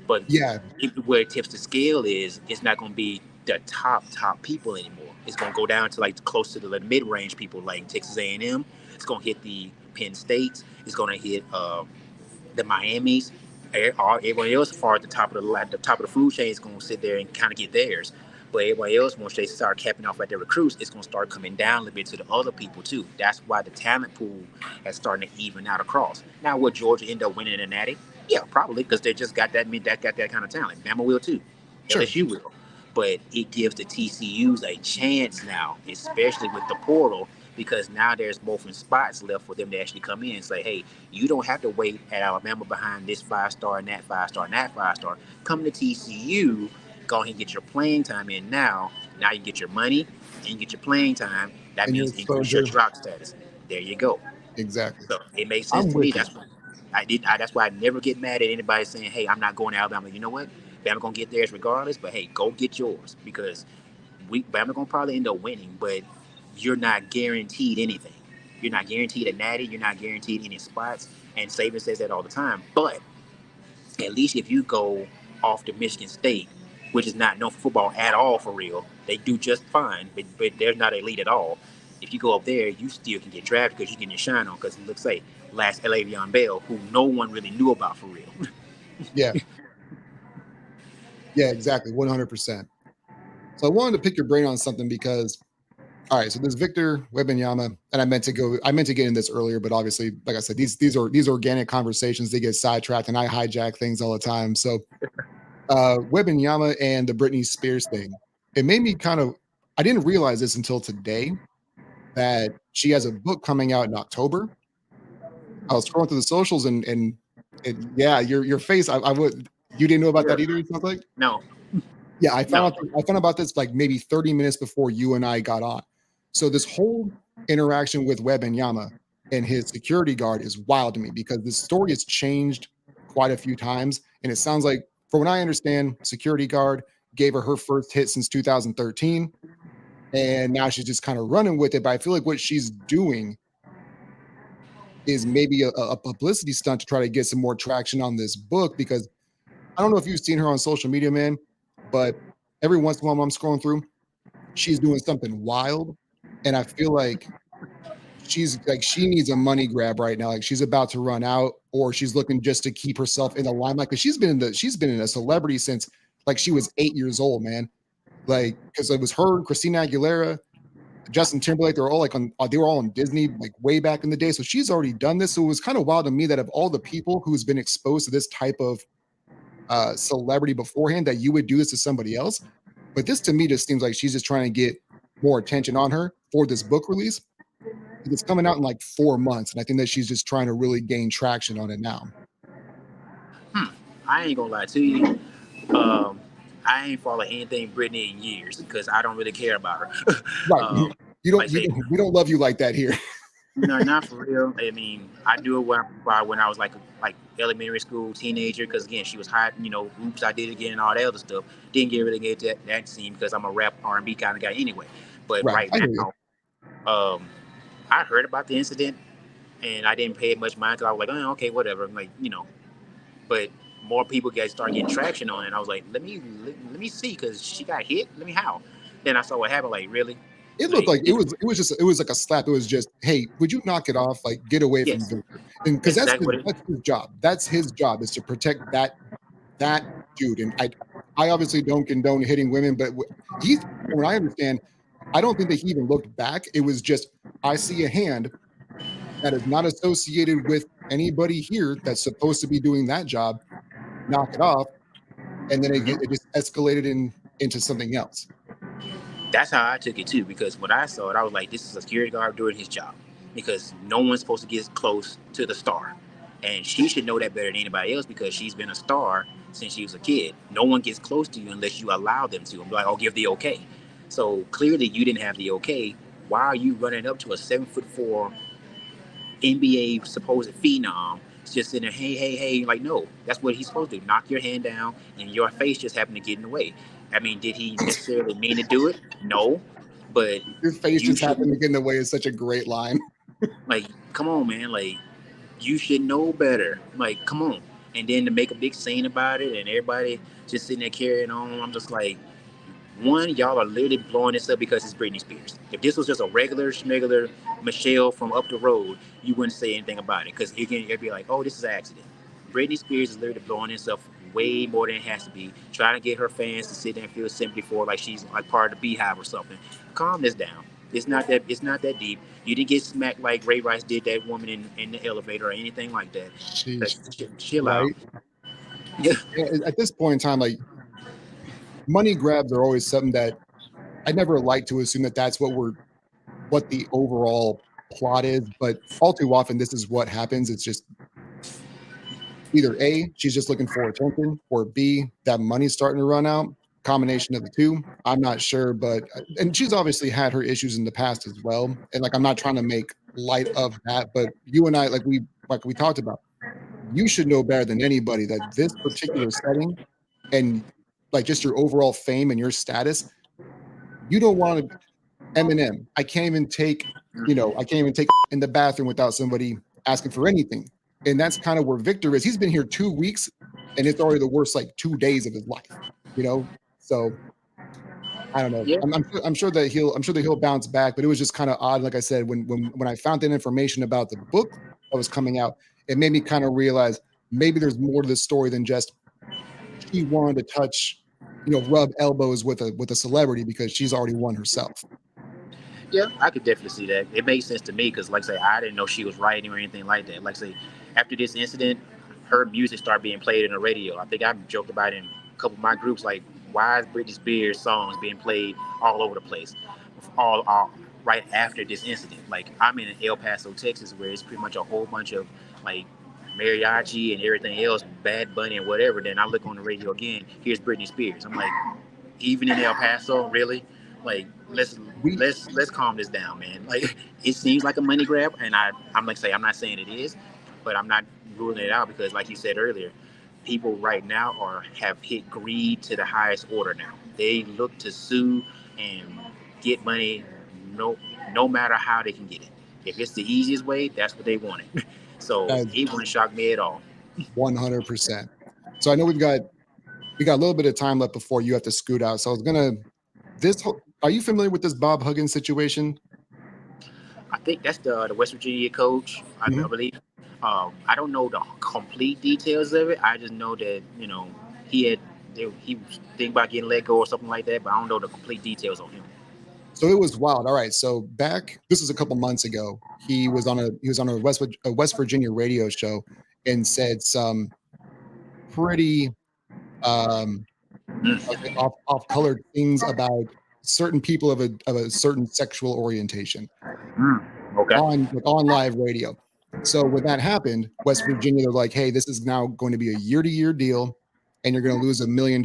But yeah, where it tips the scale is it's not going to be the top people anymore. It's going to go down to like close to the mid range people like Texas A&M. It's going to hit the Penn States. It's going to hit the Miamis. Everybody else, far at the top of the food chain, is going to sit there and kind of get theirs. But everybody else, once they start capping off at their recruits, it's going to start coming down a little bit to the other people too. That's why the talent pool is starting to even out across. Now, will Georgia end up winning a natty? Yeah, probably because they just got that kind of talent. Bama will too. sure. LSU will. But it gives the TCUs a chance now, especially with the portal, because now there's both in spots left for them to actually come in and say, hey, you don't have to wait at Alabama behind this 5-star and that 5-star and that 5-star. Come to TCU, go ahead and get your playing time in now. Now you get your money and you get your playing time. That And your means increase your exposure, drop status. There you go. exactly. So it makes sense I'm to me. with you. That's why I never get mad at anybody saying, "Hey, I'm not going to Alabama." You know what? Bama gonna get theirs regardless. But hey, go get yours because Bama gonna probably end up winning, but you're not guaranteed anything. You're not guaranteed a natty. You're not guaranteed any spots. And Saban says that all the time. But at least if you go off to Michigan State, which is not known for football at all for real, they do just fine, but they're not elite at all. If you go up there, you still can get drafted because you get your shine on. Because it looks like last Le'Veon Bell, who no one really knew about for real. Yeah, yeah, exactly. 100%. So I wanted to pick your brain on something because, all right, so there's Victor Wembanyama, and I meant to get in this earlier, but obviously, like I said, these organic conversations, they get sidetracked, and I hijack things all the time. So Wembanyama and the Britney Spears thing, it made me kind of, I didn't realize this until today that she has a book coming out in October. I was scrolling through the socials yeah, your face, I would, you didn't know about Yeah. that either. It sounds like. No, Yeah, no. I found about this like maybe 30 minutes before you and I got on. So this whole interaction with Wembanyama and his security guard is wild to me because this story has changed quite a few times, and it sounds like, from what I understand, security guard gave her first hit since 2013, and now she's just kind of running with it. But I feel like what she's doing is maybe a publicity stunt to try to get some more traction on this book because I don't know if you've seen her on social media, man, but every once in a while I'm scrolling through, she's doing something wild. And I feel like she needs a money grab right now. Like she's about to run out, or she's looking just to keep herself in the limelight. Because she's been in a celebrity since like she was 8 years old, man. Like, because it was her, Christina Aguilera, Justin Timberlake, they were all on Disney like way back in the day. So she's already done this. So it was kind of wild to me that of all the people who's been exposed to this type of celebrity beforehand, that you would do this to somebody else. But this to me just seems like she's just trying to get more attention on her for this book release. It's coming out in like 4 months, and I think that she's just trying to really gain traction on it now. I ain't gonna lie to you. Um, I ain't followed anything Britney in years because I don't really care about her. Right. um, like say, We don't love you like that here. no, not for real. I mean, I knew it when I was like elementary school teenager. Because again, she was hot. You know, oops, I did it again and all that other stuff. Didn't get really get that scene because I'm a rap R&B kind of guy anyway. But Right. right I hear you. now, I heard about the incident and I didn't pay much mind because I was like, oh, okay, whatever. Like, but more people start getting traction on it. And I was like, let me see because she got hit. Let me how. Then I saw what happened. Like, really? It looked Like, like it was like a slap. It was just, hey, would you knock it off? Like, get away from yes, Victor. And because that's exactly what it. that's his job. That's his job, is to protect that dude. And I obviously don't condone hitting women, but he's, when I understand, I don't think that he even looked back. It was just, I see a hand that is not associated with anybody here that's supposed to be doing that job. Knock it off, and then it just escalated into something else. That's how I took it too, because when I saw it, I was like, this is a security guard doing his job. Because no one's supposed to get close to the star. And she should know that better than anybody else because she's been a star since she was a kid. No one gets close to you unless you allow them to. I'm like, I'll give the okay. So clearly you didn't have the okay. Why are you running up to a 7'4" NBA supposed phenom just sitting there, hey, hey, hey, like, no, that's what he's supposed to do. Knock your hand down, and your face just happened to get in the way. I mean, did he necessarily mean to do it? No, but Your face you just happened to should, get in the way is such a great line. like, come on, man, like, you should know better. Like, come on. And then to make a big scene about it, and everybody just sitting there carrying on, I'm just like, one, y'all are literally blowing this up because it's Britney Spears. If this was just a regular schmegular Michelle from up the road, you wouldn't say anything about it because it'd be like, oh, this is an accident. Britney Spears is literally blowing this up way more than it has to be, trying to get her fans to sit there and feel sympathy for like she's like part of the Beehive or something. Calm this down. It's not that. It's not that deep. You didn't get smacked like Ray Rice did that woman in the elevator or anything like that. Sheesh. Chill out. Right. Yeah, at this point in time, like, money grabs are always something that I never like to assume that that's what the overall plot is, but all too often this is what happens. It's just either A, she's just looking for attention, or B, that money's starting to run out. Combination of the two. I'm not sure, but and she's obviously had her issues in the past as well. And like, I'm not trying to make light of that, but you and I, like we talked about, you should know better than anybody that this particular setting and like just your overall fame and your status, you don't want to. Eminem, I can't even take, I can't even take in the bathroom without somebody asking for anything. And that's kind of where Victor is. He's been here 2 weeks and it's already the worst like 2 days of his life, you know? So I don't know. Yeah. I'm sure that he'll bounce back, but it was just kind of odd. Like I said, when I found that information about the book that was coming out, it made me kind of realize maybe there's more to the story than just she wanted to touch, rub elbows with a celebrity because she's already won herself. Yeah, I could definitely see that. It makes sense to me because, like I say, I didn't know she was writing or anything like that. Like I say, after this incident, her music started being played in the radio. I think I joked about it in a couple of my groups, like, why is Britney Spears songs being played all over the place, all right after this incident? Like, I'm in El Paso, Texas, where it's pretty much a whole bunch of like mariachi and everything else, Bad Bunny and whatever. Then I look on the radio again, here's Britney Spears. I'm like, even in El Paso, really? Like, We let's calm this down, man. Like, it seems like a money grab, and I'm like say I'm not saying it is, but I'm not ruling it out because, like you said earlier, people right now have hit greed to the highest order now. They look to sue and get money, no no matter how they can get it. If it's the easiest way, that's what they wanted. So as it wouldn't shock me at all. 100%. So I know we got a little bit of time left before you have to scoot out. So I was gonna are you familiar with this Bob Huggins situation? I think that's the West Virginia coach, I Mhm. believe. I don't know the complete details of it. I just know that he had he was thinking about getting let go or something like that, but I don't know the complete details on him. So it was wild. All right. So this was a couple months ago. He was on a West Virginia radio show and said some pretty um okay, off colored things about certain people of a certain sexual orientation Okay. on live radio. So when that happened, West Virginia, they're like, hey, this is now going to be a year-to-year deal, and you're going to lose $1 million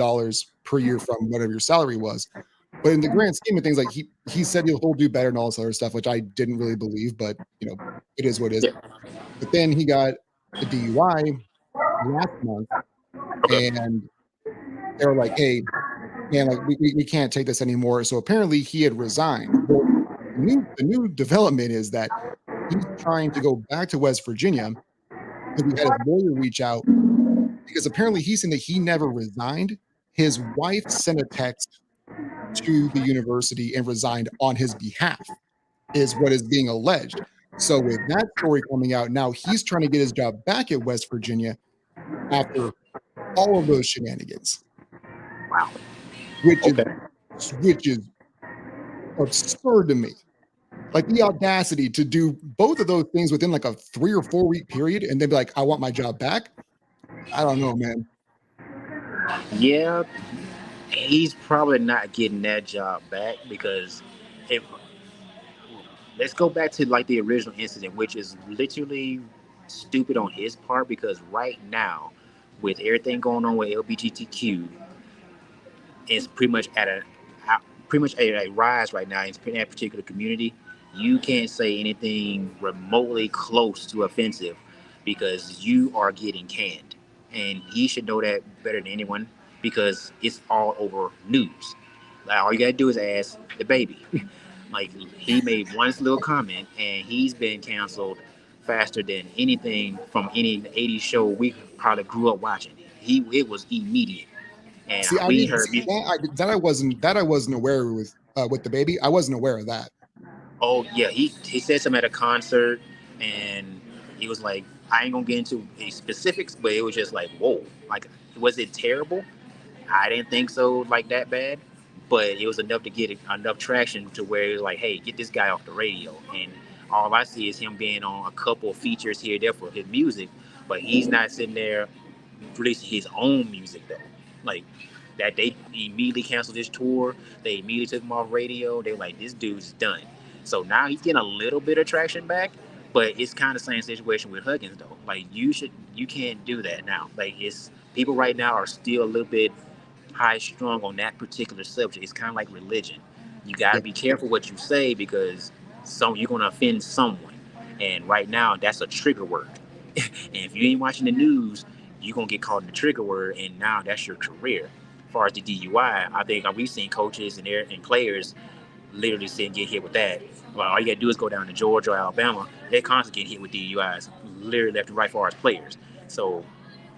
per year from whatever your salary was. But in the grand scheme of things, like he said he'll do better and all this other stuff, which I didn't really believe, but it is what it is. Yeah. But then he got a DUI last month, Okay. and they were like, hey, man, like we can't take this anymore. So apparently he had resigned. Well, the new development is that he's trying to go back to West Virginia because he had his lawyer reach out because apparently he's saying that he never resigned. His wife sent a text to the university and resigned on his behalf, is what is being alleged. So with that story coming out, now he's trying to get his job back at West Virginia after all of those shenanigans, Wow. which Okay. is absurd to me. Like the audacity to do both of those things within like a 3 or 4 week period and then be like, I want my job back. I don't know, man. Yeah, he's probably not getting that job back because if let's go back to like the original incident, which is literally stupid on his part because right now, with everything going on with LGBTQ, it's pretty much a rise right now in that particular community. You can't say anything remotely close to offensive because you are getting canned, and he should know that better than anyone because it's all over news. Like, all you gotta do is ask the baby. Like he made one little comment, and he's been canceled faster than anything from any '80s show we probably grew up watching. It was immediate, and See, I we didn't heard. see that I wasn't aware with the baby. I wasn't aware of that. Oh yeah, he said something at a concert, and he was like, I ain't gonna get into the specifics, but it was just like, whoa, like was it terrible? I didn't think so, like that bad, but it was enough to get enough traction to where it was like, hey, get this guy off the radio, and all I see is him being on a couple of features here and there for his music, but he's not sitting there releasing his own music though. Like that, they immediately canceled his tour. They immediately took him off radio. They were like, this dude's done. So now he's getting a little bit of traction back, but it's kind of the same situation with Huggins though. Like you can't do that now. Like it's people right now are still a little bit high strung on that particular subject. It's kind of like religion. You got to Yeah, be careful what you say because you're going to offend someone. And right now, that's a trigger word. And if you ain't watching the news, you're going to get caught in the trigger word, and now that's your career. As far as the DUI, I think we've seen coaches and players literally sit get hit with that. Well, all you got to do is go down to Georgia or Alabama. They're constantly getting hit with DUIs, literally left and right, as far as players. So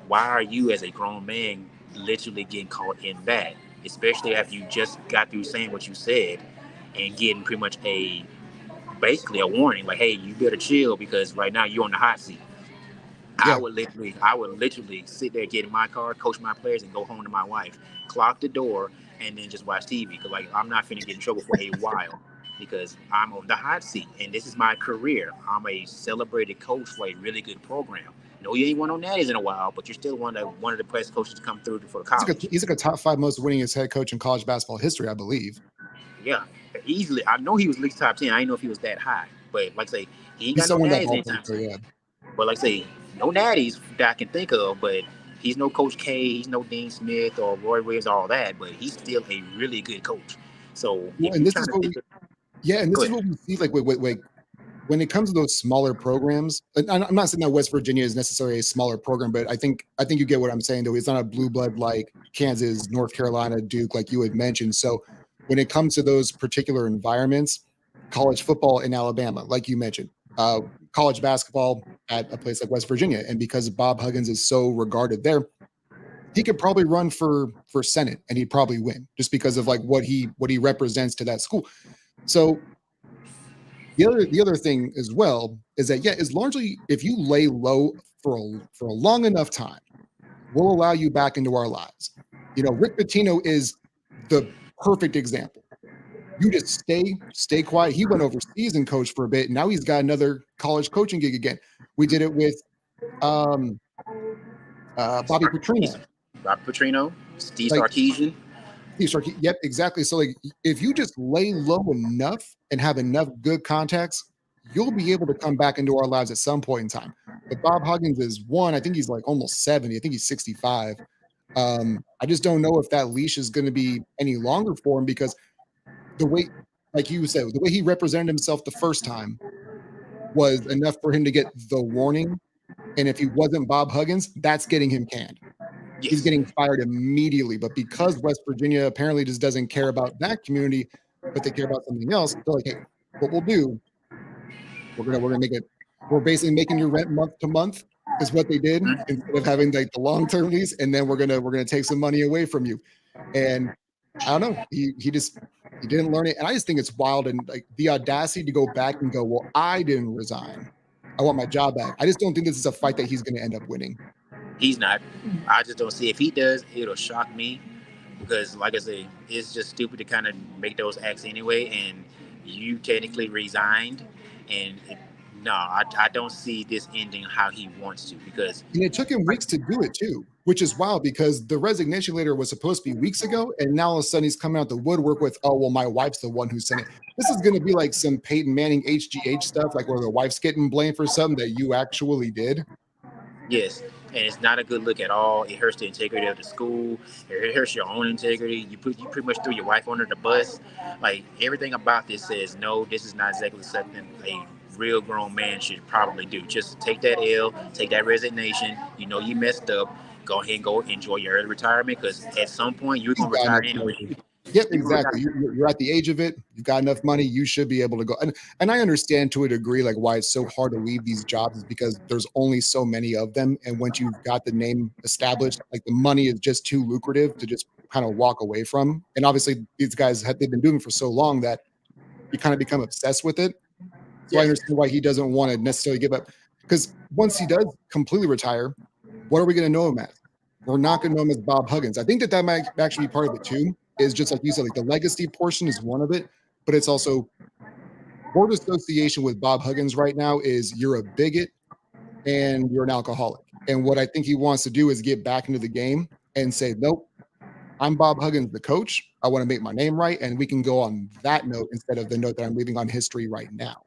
why are you as a grown man literally getting caught in that? Especially after you just got through saying what you said and getting pretty much basically a warning, like, hey, you better chill because right now you're on the hot seat. yeah. I would literally sit there, get in my car, coach my players, and go home to my wife, clock the door, and then just watch TV. Because like I'm not finna get in trouble for a while because I'm on the hot seat and this is my career. I'm a celebrated coach for a really good program. No, you ain't won on Natties in a while, but you're still one of the best coaches to come through for the college. He's like a top 5 most winningest head coach in college basketball history, I believe. Yeah, easily. I know he was at least top 10. I didn't know if he was that high, but like I say, he ain't He's got no somewhere in that Natties ballpark, anytime so soon. yeah. But like I say, no natties that I can think of, but he's no Coach K, he's no Dean Smith or Roy Williams, all that, but he's still a really good coach. So Well, if and you're this trying is to what think we of, yeah, and go this is ahead. what we see like when it comes to those smaller programs. And I'm not saying that West Virginia is necessarily a smaller program, but I think you get what I'm saying though. It's not a blue blood like Kansas, North Carolina, Duke, like you had mentioned. So when it comes to those particular environments, college football in Alabama, like you mentioned, college basketball at a place like West Virginia, and because Bob Huggins is so regarded there, he could probably run for Senate and he'd probably win just because of like what he represents to that school. So the other thing as well is that yeah, is largely if you lay low for a long enough time, we'll allow you back into our lives. Rick Pitino is the perfect example. You just stay quiet. He went overseas and coached for a bit. And now he's got another college coaching gig again. We did it with um, Bobby Petrino. Rob Petrino, Steve Like Sarkeesian. Steve Sharkey. Yep, exactly. So like, if you just lay low enough and have enough good contacts, you'll be able to come back into our lives at some point in time. But Bob Huggins is one. I think he's like almost 70. I think he's 65. I just don't know if that leash is going to be any longer for him because the way, like you said, the way he represented himself the first time was enough for him to get the warning. And if he wasn't Bob Huggins, that's getting him canned. He's Yes. getting fired immediately. But because West Virginia apparently just doesn't care about that community, but they care about something else, they're like, hey, what we'll do, we're gonna make it, we're basically making your rent month to month is what they did Mhm. instead of having like the long-term lease, and then we're gonna take some money away from you. And I don't know, he didn't learn it. And I just think it's wild and like the audacity to go back and go, well, I didn't resign. I want my job back. I just don't think this is a fight that he's gonna end up winning. He's not. I just don't see if he does, it'll shock me because, like I say, it's just stupid to kind of make those acts anyway. And you technically resigned, and no, I don't see this ending how he wants to because, And it took him like, weeks to do it too, which is wild because the resignation letter was supposed to be weeks ago, and now all of a sudden he's coming out the woodwork with, "Oh well, my wife's the one who sent it." This is going to be like some Peyton Manning HGH stuff, like where the wife's getting blamed for something that you actually did. yes, and it's not a good look at all. It hurts the integrity of the school. It hurts your own integrity. You pretty much threw your wife under the bus. Like everything about this says no. This is not exactly something a real grown man should probably do. Just take that L, take that resignation. You know you messed up. Go ahead and go enjoy your early retirement because at some point you're He's gonna got retire enough anyway. money. Yep, You're gonna exactly. retire. You're at the age of it. You've got enough money. You should be able to go. And I understand to a degree, like why it's so hard to leave these jobs is because there's only so many of them. And once you've got the name established, like the money is just too lucrative to just kind of walk away from. And obviously, these guys have they've been doing it for so long that you kind of become obsessed with it. So I Yes. understand why he doesn't want to necessarily give up. Because once he does completely retire, what are we going to know him as? We're not going to know him as Bob Huggins. I think that that might actually be part of it too. Is just like you said, like the legacy portion is one of it, but it's also word association with Bob Huggins right now is you're a bigot and you're an alcoholic. And what I think he wants to do is get back into the game and say, nope, I'm Bob Huggins, the coach. I want to make my name right, and we can go on that note instead of the note that I'm leaving on history right now.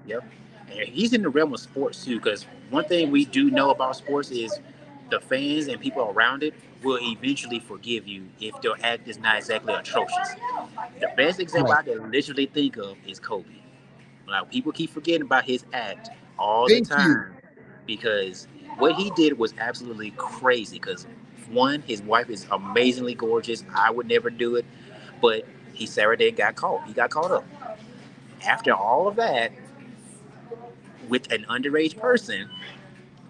Yep. And he's in the realm of sports too, because one thing we do know about sports is the fans and people around it will eventually forgive you if their act is not exactly atrocious. The best example Right. I can literally think of is Kobe. Like people keep forgetting about his act all the Thank you. time because what he did was absolutely crazy. Because one, his wife is amazingly gorgeous. I would never do it, but he Saturday got caught. He got caught up. After all of that, with an underage person,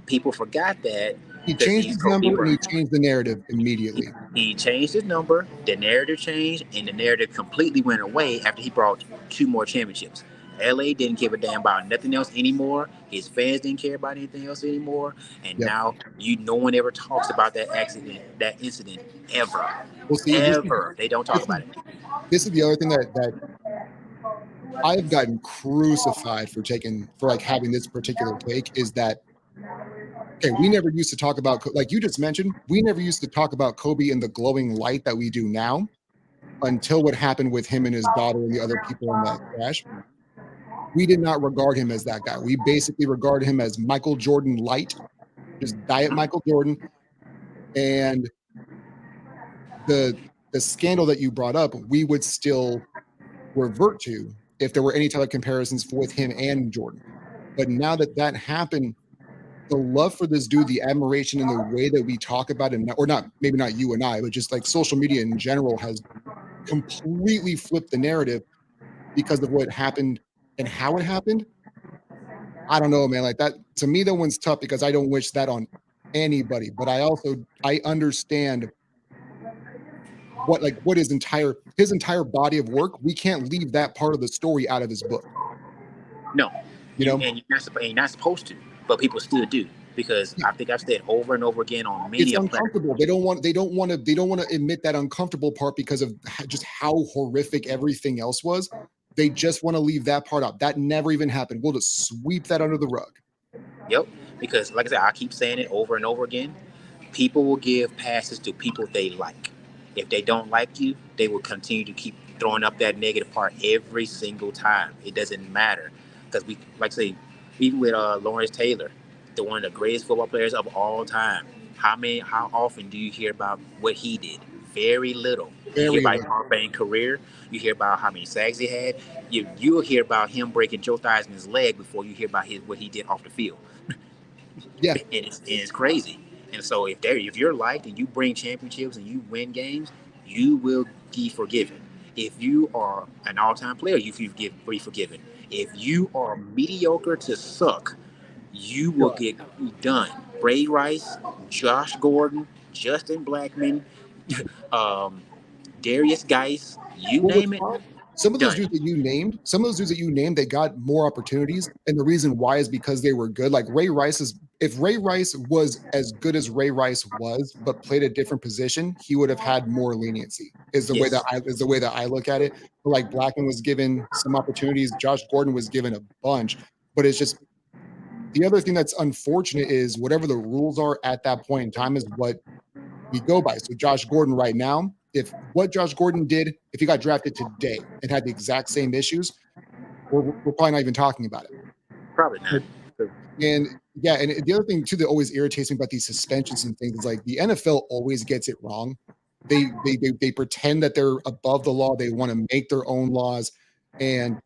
people forgot that He because changed he's his Kobe number and he Bryant. changed the narrative immediately. He changed his number, the narrative changed, and the narrative completely went away after he brought two more championships. LA didn't give a damn about nothing else anymore. His fans didn't care about anything else anymore. And Yep. now no one ever talks about that accident, that incident ever. Well, see, Ever. They don't talk this is about it. this is the other thing that I've gotten crucified for taking for like having this particular take is that okay, we never used to talk about like you just mentioned, we never used to talk about Kobe in the glowing light that we do now until what happened with him and his daughter and the other people in that crash. We did not regard him as that guy. We basically regarded him as Michael Jordan light, just diet Michael Jordan. And the the scandal that you brought up, we would still revert to if there were any type of comparisons with him and Jordan. But now that that happened, the love for this dude, the admiration and the way that we talk about him, or not, maybe not you and I, but just like social media in general has completely flipped the narrative because of what happened and how it happened. I don't know, man. Like that to me, that one's tough because I don't wish that on anybody. But I understand what his entire body of work. We can't leave that part of the story out of his book. No. You know, You're not supposed to, but people still do. Because I think I've said over and over again on it's many a uncomfortable. platform. They don't want to admit that uncomfortable part because of just how horrific everything else was. They just want to leave that part out. That never even happened. We'll just sweep that under the rug. Yep. Because like I said, I keep saying it over and over again. People will give passes to people they like. If they don't like you, they will continue to keep throwing up that negative part every single time. It doesn't matter because we, like I say, even with Lawrence Taylor, one of the greatest football players of all time. How often do you hear about what he did? Very little. You hear Very about his little. Hall of Fame career. You hear about how many sacks he had. You'll hear about him breaking Joe Theismann's leg before you hear about what he did off the field. Yeah, And it's crazy. And so if you're liked and you bring championships and you win games, you will be forgiven. If you are an all-time player, be forgiven. If you are mediocre to suck, you will done. get done. Ray Rice, Josh Gordon, Justin Blackman, um, Darius Geis, you What was name it, fun? Some of those done. dudes that you named, they got more opportunities, and the reason why is because they were good. Like Ray Rice is, if Ray Rice was as good as Ray Rice was, but played a different position, he would have had more leniency. Yes, Is the way that I look at it. But like Blackman was given some opportunities, Josh Gordon was given a bunch, but it's just the other thing that's unfortunate is whatever the rules are at that point in time is what we go by. So Josh Gordon right now, if what Josh Gordon did, if he got drafted today and had the exact same issues, we're probably not even talking about it. probably not. And yeah, and the other thing too that always irritates me about these suspensions and things is like the NFL always gets it wrong. They pretend that they're above the law. They want to make their own laws, and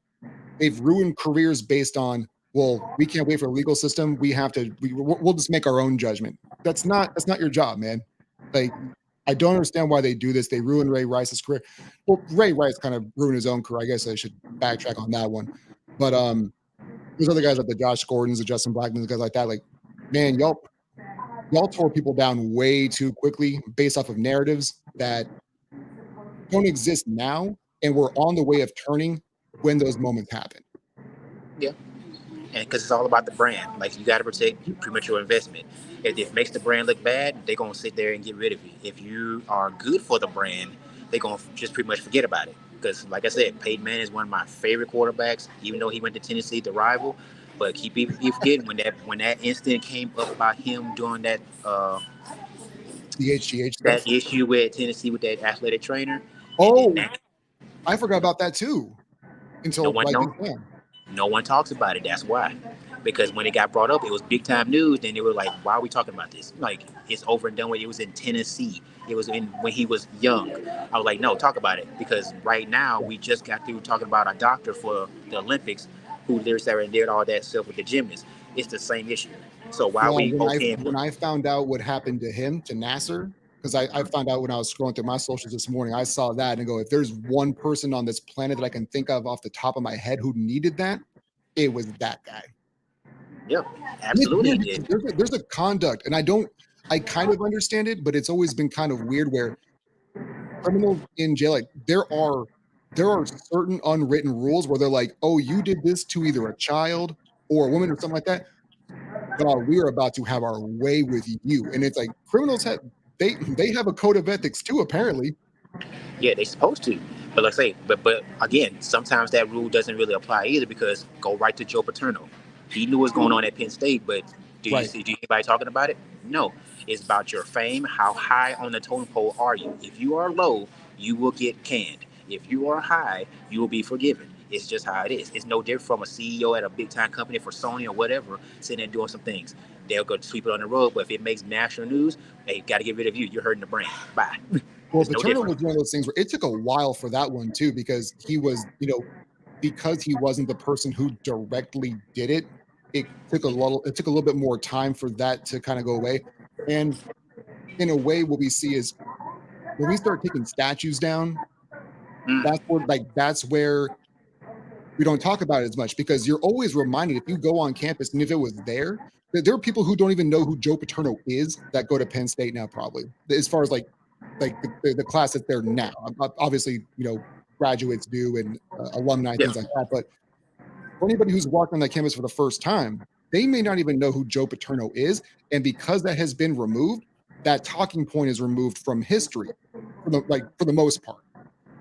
they've ruined careers based on, well, we can't wait for a legal system. We have to. We'll just make our own judgment. That's not your job, man. Like I don't understand why they do this. They ruined Ray Rice's career. Well, Ray Rice kind of ruined his own career. I guess I should backtrack on that one. But there's other guys like the Josh Gordons, the Justin Blackmans, guys like that. Like, man, y'all tore people down way too quickly based off of narratives that don't exist now, and we're on the way of turning when those moments happen. Yeah. And because it's all about the brand. Like you got to protect premature investment. If it makes the brand look bad, they're gonna sit there and get rid of you. If you are good for the brand, they're gonna just pretty much forget about it. Because, like I said, Peyton Manning is one of my favorite quarterbacks, even though he went to Tennessee, the rival. But keep forgetting when that incident came up about him doing The HGH that stuff. issue with Tennessee with that athletic trainer, and then Oh, I forgot about that too no until one like knows. just now. No one talks about it. That's why. Because when it got brought up, it was big time news. Then they were like, "Why are we talking about this? Like, it's over and done with." It was in Tennessee. It was in when he was young. I was like, "No, talk about it." Because right now we just got through talking about a doctor for the Olympics who lives there and did all that stuff with the gymnasts. It's the same issue. So why are Yeah, we okay? when I found out what happened to him, to Nasser, because I found out when I was scrolling through my socials this morning, I saw that and go, if there's one person on this planet that I can think of off the top of my head who needed that, it was that guy. Yep, And it's absolutely weird he because did. there's a conduct, and I kind of understand it, but it's always been kind of weird where criminals in jail, like there are certain unwritten rules where they're like, oh, you did this to either a child or a woman or something like that. We are about to have our way with you. And it's like criminals have they have a code of ethics too, apparently. Yeah, they supposed to. But like I say, but again, sometimes that rule doesn't really apply either because go right to Joe Paterno. He knew what's going on at Penn State, but Right. do you anybody talking about it? No. It's about your fame. How high on the totem pole are you? If you are low, you will get canned. If you are high, you will be forgiven. It's just how it is. It's no different from a CEO at a big time company for Sony or whatever, sitting there doing some things. They'll go sweep it on the road, but if it makes national news, they got to get rid of you. You're hurting the brand. Bye. Well, It's no Paterno different. was one of those things where it took a while for that one too, because he was, because he wasn't the person who directly did it, it took a little bit more time for that to kind of go away. And in a way, what we see is when we start taking statues down, Mm, that's where we don't talk about it as much because you're always reminded if you go on campus and if it was there, that there are people who don't even know who Joe Paterno is that go to Penn State now, probably as far as like the class that's there now. Obviously, graduates do and alumni yeah. things like that. But for anybody who's walking on that campus for the first time, they may not even know who Joe Paterno is, and because that has been removed, that talking point is removed from history, for the most part.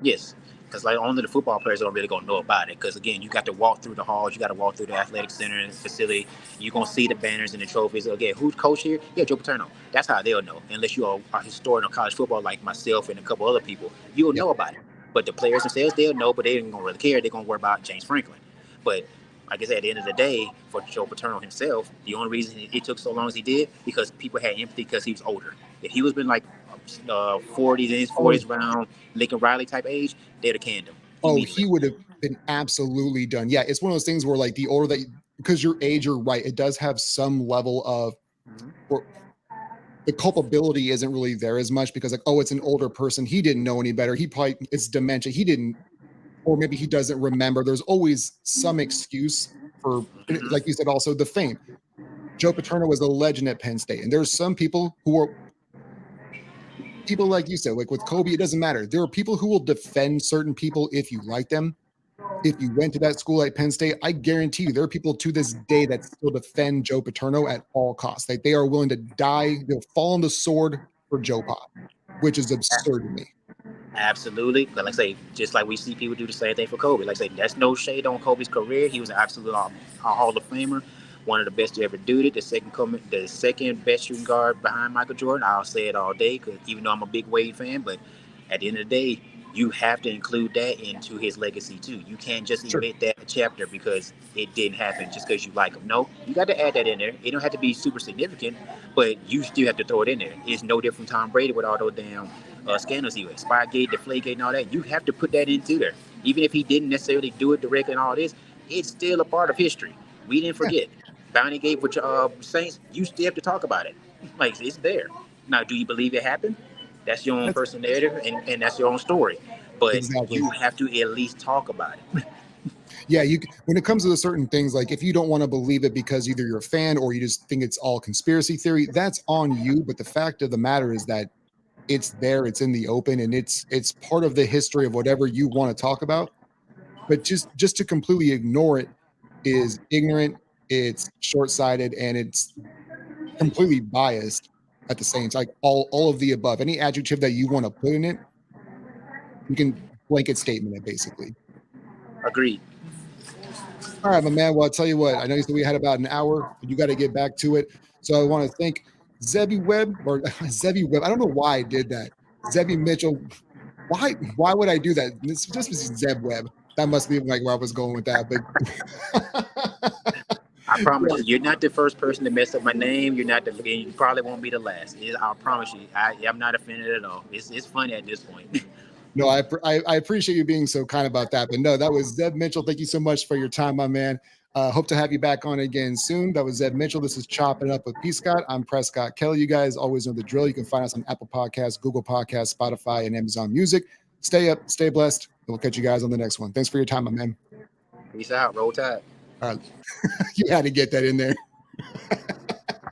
Yes, because like only the football players don't really gonna know about it. Because again, you got to walk through the halls, you got to walk through the athletic center and facility. You're gonna see the banners and the trophies. Again, who's coach here? Yeah, Joe Paterno. That's how they'll know. Unless you are a historian of college football like myself and a couple other people, you'll Yep. know about it. But the players themselves, they'll know, but they ain't gonna really care. They're gonna worry about James Franklin. But like I said, at the end of the day, for Joe Paterno himself, the only reason it took so long as he did because people had empathy because he was older. If he was been like 40s in his Oh, 40s around Lincoln Riley type age, they'd have canned him oh, immediately. he would have been absolutely done. Yeah, it's one of those things where like the older that because your age, you're right. It does have some level of or the culpability isn't really there as much because like, oh, it's an older person. He didn't know any better. He probably it's dementia. He didn't, or maybe he doesn't remember. There's always some excuse for, like you said, also the fame. Joe Paterno was a legend at Penn State, and there's some people who are people like you said, like with Kobe, it doesn't matter. There are people who will defend certain people if you like them. If you went to that school at Penn State, I guarantee you there are people to this day that still defend Joe Paterno at all costs. Like they are willing to die, they'll fall on the sword for Joe Pa, which is absurd to me. Absolutely. But like I say, just like we see people do the same thing for Kobe. Like I say, that's no shade on Kobe's career. He was an absolute Hall of Famer, one of the best to ever do it. The second best shooting guard behind Michael Jordan. I'll say it all day, because even though I'm a big Wade fan, but at the end of the day, you have to include that into his legacy too. You can't just Sure. omit that chapter because it didn't happen just because you like him. No, you got to add that in there. It don't have to be super significant, but you still have to throw it in there. It's no different from Tom Brady with all those damn scandals he was, Spygate, Deflategate, and all that. You have to put that into there. Even if he didn't necessarily do it directly and all this, it's still a part of history. We didn't Yeah, forget. Bounty Gate with Saints, you still have to talk about it. Like, it's there. Now, do you believe it happened? That's your own that's personal narrative, and that's your own story. But exactly. you have to at least talk about it. Yeah, you when it comes to the certain things, like if you don't want to believe it because either you're a fan or you just think it's all conspiracy theory, that's on you. But the fact of the matter is that it's there, it's in the open, and it's part of the history of whatever you want to talk about. But just to completely ignore it is ignorant, it's short-sighted, and it's completely biased at the same time. Like all of the above. Any adjective that you want to put in it, you can blanket statement it basically. Agreed. All right, my man. Well, I'll tell you what, I know you said we had about an hour, but you got to get back to it. So I want to thank Zebby Webb or Zebby Webb. I don't know why I did that. Zebby Mitchell. Why would I do that? It's just Zeb Webb. That must be like where I was going with that. But I promise you, you're not the first person to mess up my name. You're not the, and you probably won't be the last. I promise you, I'm not offended at all. It's funny at this point. no, I appreciate you being so kind about that. But no, that was Zeb Mitchell. Thank you so much for your time, my man. Hope to have you back on again soon. That was Zeb Mitchell. This is Chopping Up with P. Scott. I'm Prescott Kelly. You guys always know the drill. You can find us on Apple Podcasts, Google Podcasts, Spotify, and Amazon Music. Stay up, stay blessed. We'll catch you guys on the next one. Thanks for your time, my man. Peace out. Roll Tide. All right. You had to get that in there.